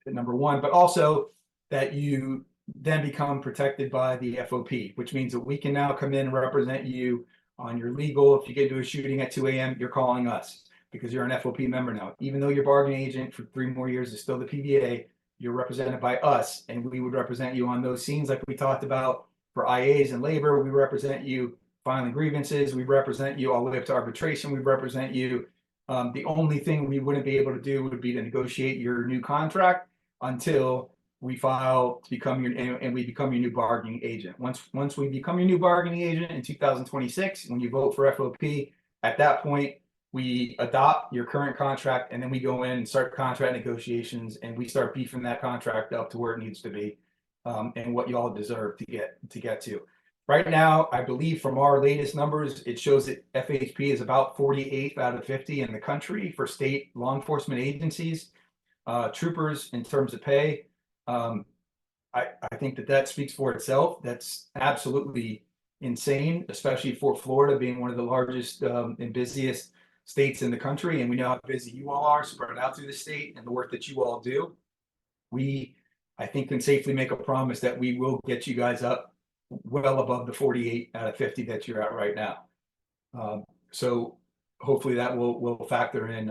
number one, but also that you then become protected by the FOP, which means that we can now come in and represent you on your legal. If you get into a shooting at 2 a.m., you're calling us because you're an FOP member now. Even though your bargaining agent for 3 more years is still the PBA, you're represented by us, and we would represent you on those scenes like we talked about for IAs and labor. We represent you filing grievances. We represent you all the way up to arbitration. We represent you. The only thing we wouldn't be able to do would be to negotiate your new contract until we file to become we become your new bargaining agent. Once we become your new bargaining agent in 2026, when you vote for FOP, at that point we adopt your current contract, and then we go in and start contract negotiations, and we start beefing that contract up to where it needs to be, and what you all deserve to get to. Right now, I believe from our latest numbers, it shows that FHP is about 48th out of 50 in the country for state law enforcement agencies, troopers in terms of pay. I think that speaks for itself. That's absolutely insane, especially for Florida being one of the largest and busiest states in the country. And we know how busy you all are spread out through the state and the work that you all do. We, I think, can safely make a promise that we will get you guys up well above the 48 out of 50 that you're at right now. So hopefully that will factor in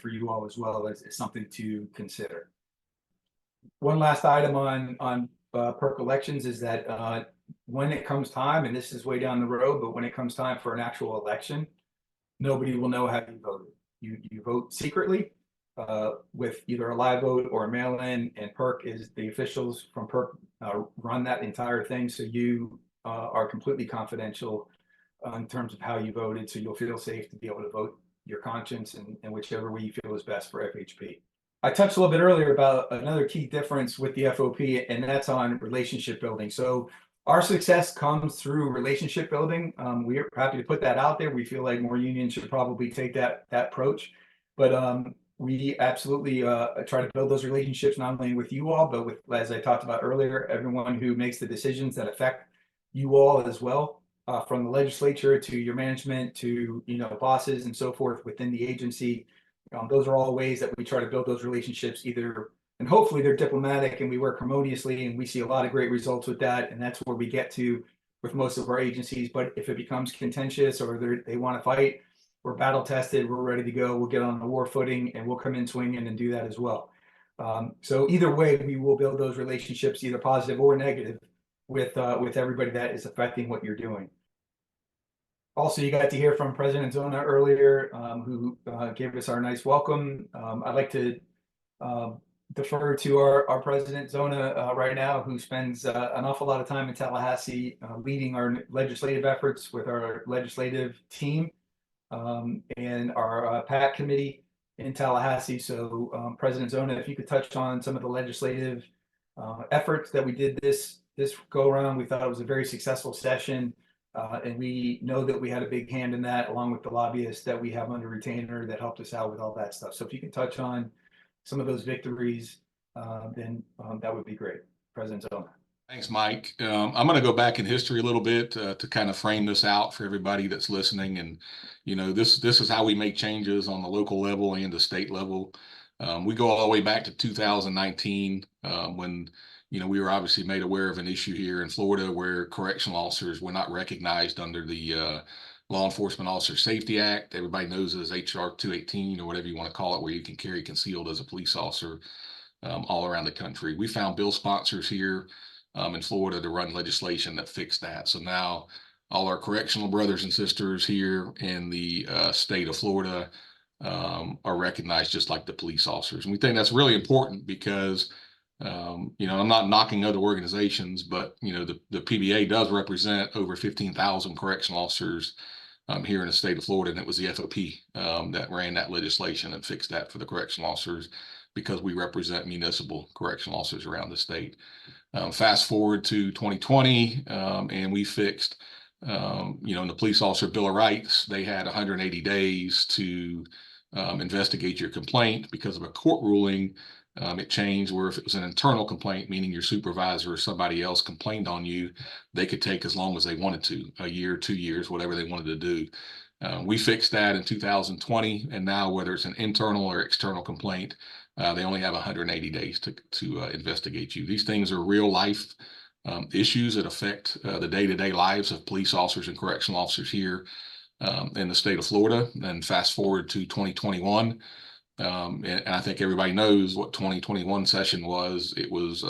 for you all as well as something to consider. One last item on PERC elections is that when it comes time, and this is way down the road, but when it comes time for an actual election, nobody will know how you voted. You vote secretly with either a live vote or a mail-in, and PERC is the officials from PERC run that entire thing. So you are completely confidential in terms of how you voted. So you'll feel safe to be able to vote your conscience in whichever way you feel is best for FHP. I touched a little bit earlier about another key difference with the FOP, and that's on relationship building. So our success comes through relationship building. We are happy to put that out there. We feel like more unions should probably take that approach, but we absolutely try to build those relationships not only with you all, but with, as I talked about earlier, everyone who makes the decisions that affect you all as well, from the legislature to your management to bosses and so forth within the agency. Those are all ways that we try to build those relationships, and hopefully they're diplomatic and we work harmoniously, and we see a lot of great results with that. And that's where we get to with most of our agencies. But if it becomes contentious or they want to fight, we're battle tested, we're ready to go, we'll get on the war footing, and we'll come in swinging and do that as well. So either way, we will build those relationships, either positive or negative, with everybody that is affecting what you're doing. Also, you got to hear from President Zona earlier, who gave us our nice welcome. I'd like to defer to our President Zona right now, who spends an awful lot of time in Tallahassee leading our legislative efforts with our legislative team and our PAC committee in Tallahassee. So President Zona, if you could touch on some of the legislative efforts that we did this go around. We thought it was a very successful session. And we know that we had a big hand in that, along with the lobbyists that we have under retainer that helped us out with all that stuff. So if you can touch on some of those victories, then that would be great. President Zona. Thanks, Mike. I'm going to go back in history a little bit to kind of frame this out for everybody that's listening. And, this is how we make changes on the local level and the state level. We go all the way back to 2019 when, we were obviously made aware of an issue here in Florida where correctional officers were not recognized under the Law Enforcement Officer Safety Act. Everybody knows it as HR 218 or whatever you want to call it, where you can carry concealed as a police officer all around the country. We found bill sponsors here in Florida to run legislation that fixed that. So now all our correctional brothers and sisters here in the state of Florida are recognized just like the police officers. And we think that's really important because, I'm not knocking other organizations, but, the PBA does represent over 15,000 correctional officers here in the state of Florida. And it was the FOP that ran that legislation and fixed that for the correctional officers because we represent municipal correctional officers around the state. Fast forward to 2020, and we fixed, in the Police Officer Bill of Rights, they had 180 days to investigate your complaint because of a court ruling. It changed where if it was an internal complaint, meaning your supervisor or somebody else complained on you, they could take as long as they wanted to, a year, 2 years, whatever they wanted to do. We fixed that in 2020, and now whether it's an internal or external complaint, they only have 180 days to investigate you. These things are real life issues that affect the day-to-day lives of police officers and correctional officers here in the state of Florida. And fast forward to 2021, and I think everybody knows what 2021 session was. It was,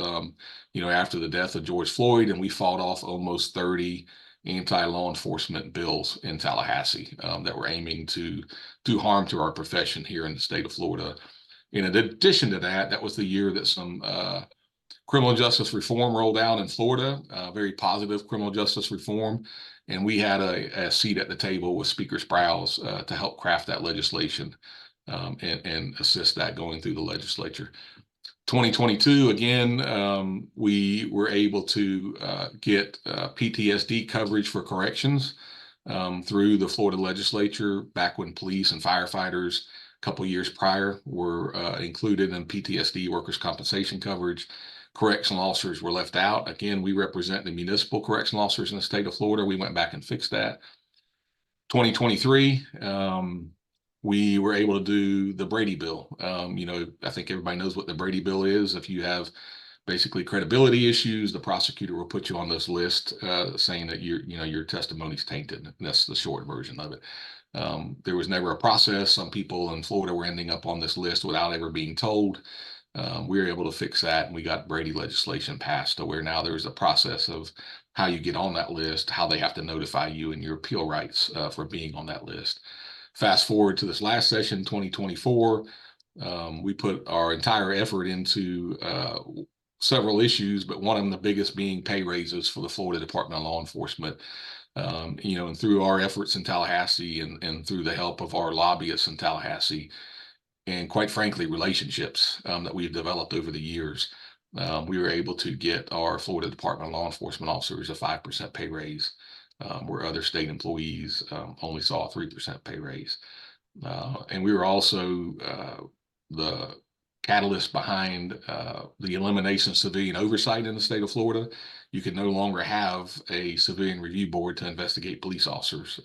after the death of George Floyd, and we fought off almost 30 anti-law enforcement bills in Tallahassee that were aiming to do harm to our profession here in the state of Florida. In addition to that, that was the year that some criminal justice reform rolled out in Florida, very positive criminal justice reform. And we had a seat at the table with Speaker Sprowls to help craft that legislation and assist that going through the legislature. 2022, again, we were able to get PTSD coverage for corrections through the Florida legislature back when police and firefighters a couple years prior were included in PTSD workers' compensation coverage. Correctional officers were left out. Again, we represent the municipal correctional officers in the state of Florida. We went back and fixed that. 2023, we were able to do the Brady Bill. I think everybody knows what the Brady Bill is. If you have basically credibility issues, the prosecutor will put you on this list saying that your testimony's tainted. That's the short version of it. There was never a process. Some people in Florida were ending up on this list without ever being told. We were able to fix that, and we got Brady legislation passed to where now there's a process of how you get on that list, how they have to notify you and your appeal rights for being on that list. Fast forward to this last session, 2024, we put our entire effort into several issues, but one of them, the biggest being pay raises for the Florida Department of Law Enforcement. And through our efforts in Tallahassee and through the help of our lobbyists in Tallahassee, and quite frankly, relationships that we've developed over the years, we were able to get our Florida Department of Law Enforcement officers a 5% pay raise, where other state employees only saw a 3% pay raise. And we were also the catalyst behind the elimination of civilian oversight in the state of Florida. You can no longer have a civilian review board to investigate police officers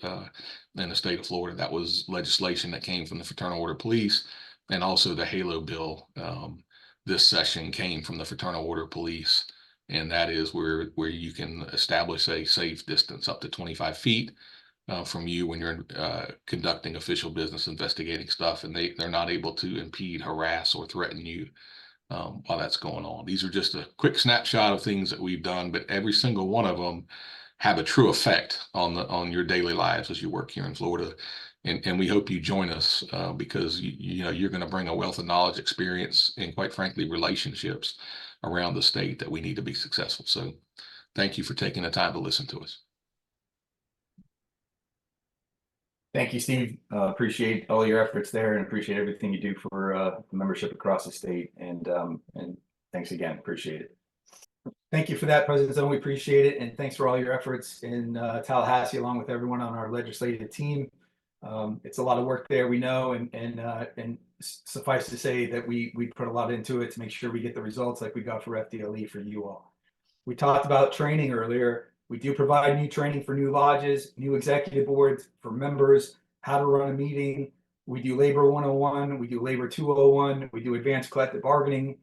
in the state of Florida. That was legislation that came from the Fraternal Order Police, and also the HALO bill this session came from the Fraternal Order Police. And that is where you can establish a safe distance up to 25 feet from you when you're conducting official business investigating stuff, and they're not able to impede, harass, or threaten you while that's going on. These are just a quick snapshot of things that we've done, but every single one of them have a true effect on your daily lives as you work here in Florida. And we hope you join us because you're going to bring a wealth of knowledge, experience, and quite frankly, relationships around the state that we need to be successful. So thank you for taking the time to listen to us. Thank you, Steve. Appreciate all your efforts there and appreciate everything you do for the membership across the state. And thanks again. Appreciate it. Thank you for that, President Zone. We appreciate it. And thanks for all your efforts in Tallahassee, along with everyone on our legislative team. It's a lot of work there, we know, and suffice to say that we put a lot into it to make sure we get the results like we got for FDLE for you all. We talked about training earlier. We do provide new training for new lodges, new executive boards, for members, how to run a meeting. We do Labor 101, we do Labor 201, we do advanced collective bargaining.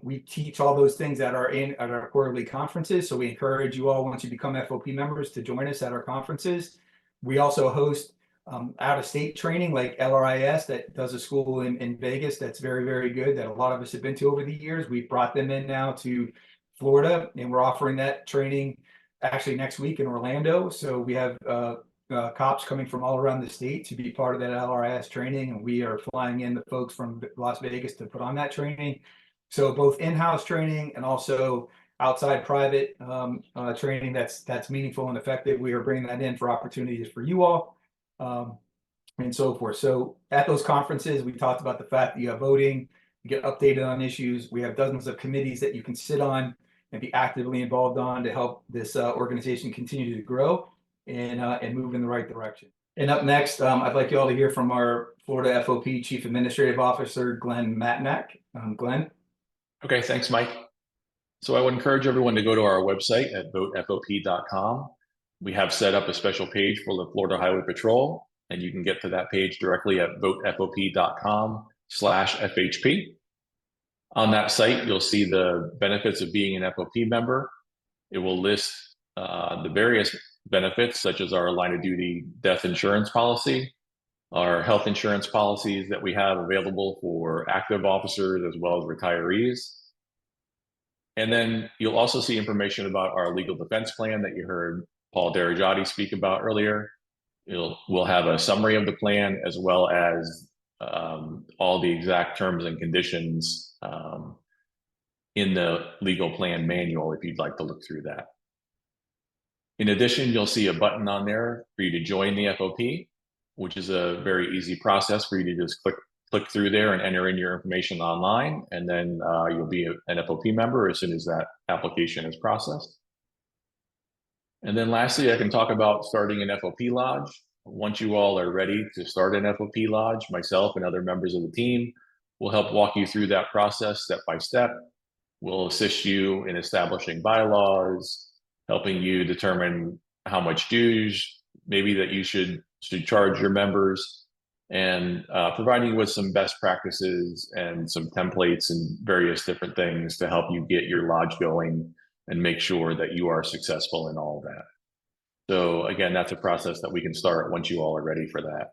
We teach all those things at our quarterly conferences. So we encourage you all, once you become FOP members, to join us at our conferences. We also host out-of-state training like LRIS that does a school in Vegas that's very, very good that a lot of us have been to over the years. We've brought them in now to Florida, and we're offering that training actually next week in Orlando. So we have cops coming from all around the state to be part of that LRIS training, and we are flying in the folks from Las Vegas to put on that training. So both in-house training and also outside private training that's meaningful and effective. We are bringing that in for opportunities for you all and so forth. So at those conferences, we talked about the fact that you have voting, you get updated on issues. We have dozens of committees that you can sit on and be actively involved on to help this organization continue to grow and move in the right direction. And up next, I'd like you all to hear from our Florida FOP Chief Administrative Officer, Glenn Matnack. Glenn. Okay, thanks, Mike. So I would encourage everyone to go to our website at votefop.com. We have set up a special page for the Florida Highway Patrol, and you can get to that page directly at votefop.com/FHP. On that site, you'll see the benefits of being an FOP member. It will list the various benefits, such as our line of duty death insurance policy, our health insurance policies that we have available for active officers as well as retirees. And then you'll also see information about our legal defense plan that you heard Paul Darajati speak about earlier. We'll have a summary of the plan as well as all the exact terms and conditions in the legal plan manual if you'd like to look through that. In addition, you'll see a button on there for you to join the FOP, which is a very easy process for you to just click through there and enter in your information online, and then you'll be an FOP member as soon as that application is processed. And then lastly, I can talk about starting an FOP lodge. Once you all are ready to start an FOP lodge, myself and other members of the team will help walk you through that process step by step. We'll assist you in establishing bylaws, helping you determine how much dues maybe that you should charge your members, and providing you with some best practices and some templates and various different things to help you get your lodge going and make sure that you are successful in all of that. So again, that's a process that we can start once you all are ready for that.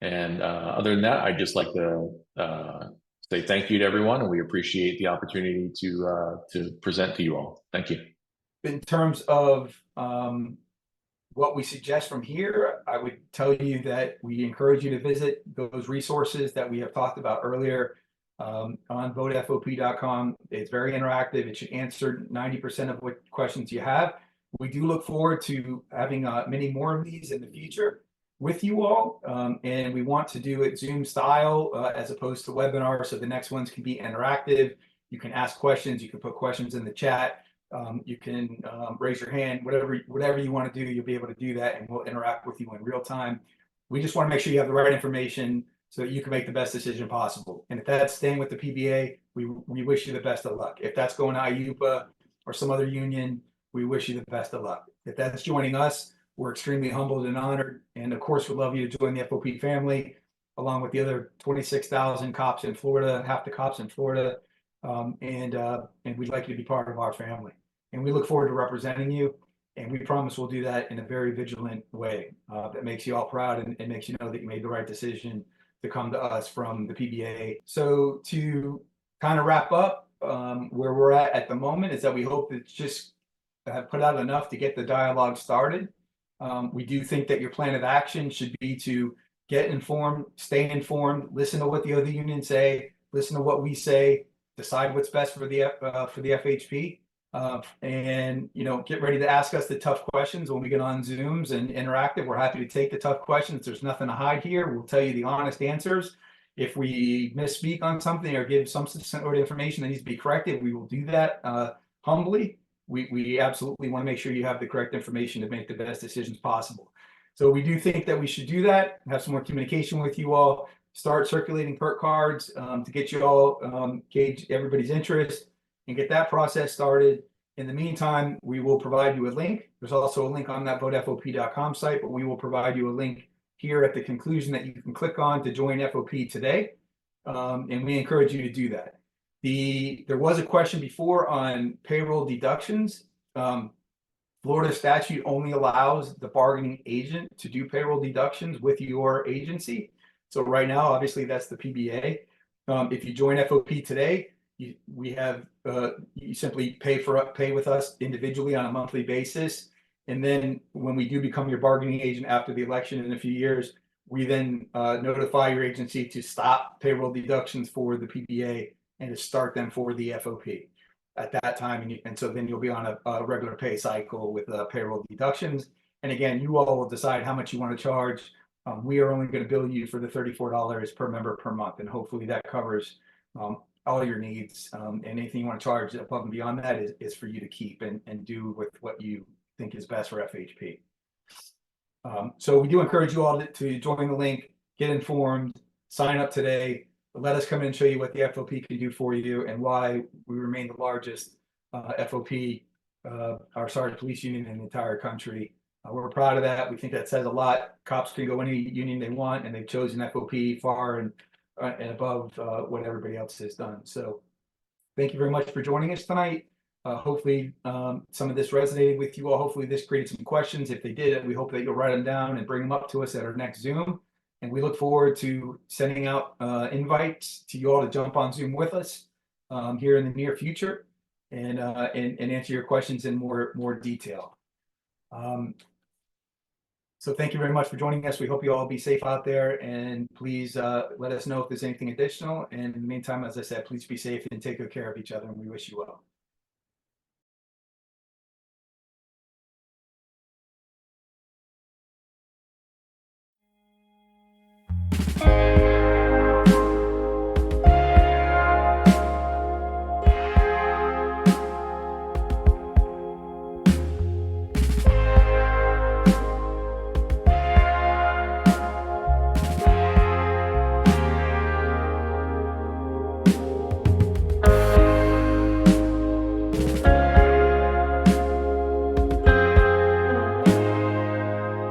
And other than that, I'd just like to say thank you to everyone, and we appreciate the opportunity to present to you all. Thank you. In terms of what we suggest from here, I would tell you that we encourage you to visit those resources that we have talked about earlier on votefop.com. It's very interactive. It should answer 90% of what questions you have. We do look forward to having many more of these in the future with you all, and we want to do it Zoom style as opposed to webinar, so the next ones can be interactive. You can ask questions, you can put questions in the chat. You can raise your hand, whatever you want to do, you'll be able to do that, and we'll interact with you in real time. We just want to make sure you have the right information so that you can make the best decision possible. And if that's staying with the PBA, we wish you the best of luck. If that's going to IUPA or some other union, we wish you the best of luck. If that's joining us, we're extremely humbled and honored. And of course, we'd love you to join the FOP family, along with the other 26,000 cops in Florida, half the cops in Florida. And we'd like you to be part of our family. And we look forward to representing you. And we promise we'll do that in a very vigilant way that makes you all proud and makes you know that you made the right decision to come to us from the PBA. So to kind of wrap up, where we're at the moment is that we hope it's just have put out enough to get the dialogue started. We do think that your plan of action should be to get informed, stay informed, listen to what the other unions say, listen to what we say, decide what's best for the FHP, and get ready to ask us the tough questions when we get on Zooms and interactive. We're happy to take the tough questions. There's nothing to hide here. We'll tell you the honest answers, If we misspeak on something or give some sort of information that needs to be corrected, we will do that humbly. We absolutely want to make sure you have the correct information to make the best decisions possible. So we do think that we should do that, have some more communication with you all, start circulating perk cards to get you all gauge everybody's interest and get that process started. In the meantime, we will provide you a link. There's also a link on that votefop.com site, but we will provide you a link here at the conclusion that you can click on to join FOP today. And we encourage you to do that. There was a question before on payroll deductions. Florida statute only allows the bargaining agent to do payroll deductions with your agency. So right now, obviously, that's the PBA. If you join FOP today, you simply pay with us individually on a monthly basis. And then when we do become your bargaining agent after the election in a few years, we then notify your agency to stop payroll deductions for the PBA and to start them for the FOP at that time. And so then you'll be on a regular pay cycle with payroll deductions. And again, you all will decide how much you want to charge. We are only going to bill you for the $34 per member per month. And hopefully that covers all your needs. And anything you want to charge above and beyond that is for you to keep and do with what you think is best for FHP. So we do encourage you all to join the link, get informed, sign up today. Let us come in and show you what the FOP can do for you and why we remain the largest FOP, police union in the entire country. We're proud of that. We think that says a lot. Cops can go any union they want, and they've chosen FOP far and above what everybody else has done. So thank you very much for joining us tonight. Hopefully some of this resonated with you all. Hopefully this created some questions. If they did, we hope that you'll write them down and bring them up to us at our next Zoom. And we look forward to sending out invites to you all to jump on Zoom with us here in the near future and answer your questions in more detail. So thank you very much for joining us. We hope you all be safe out there, and please let us know if there's anything additional. And in the meantime, as I said, please be safe and take good care of each other, and we wish you well.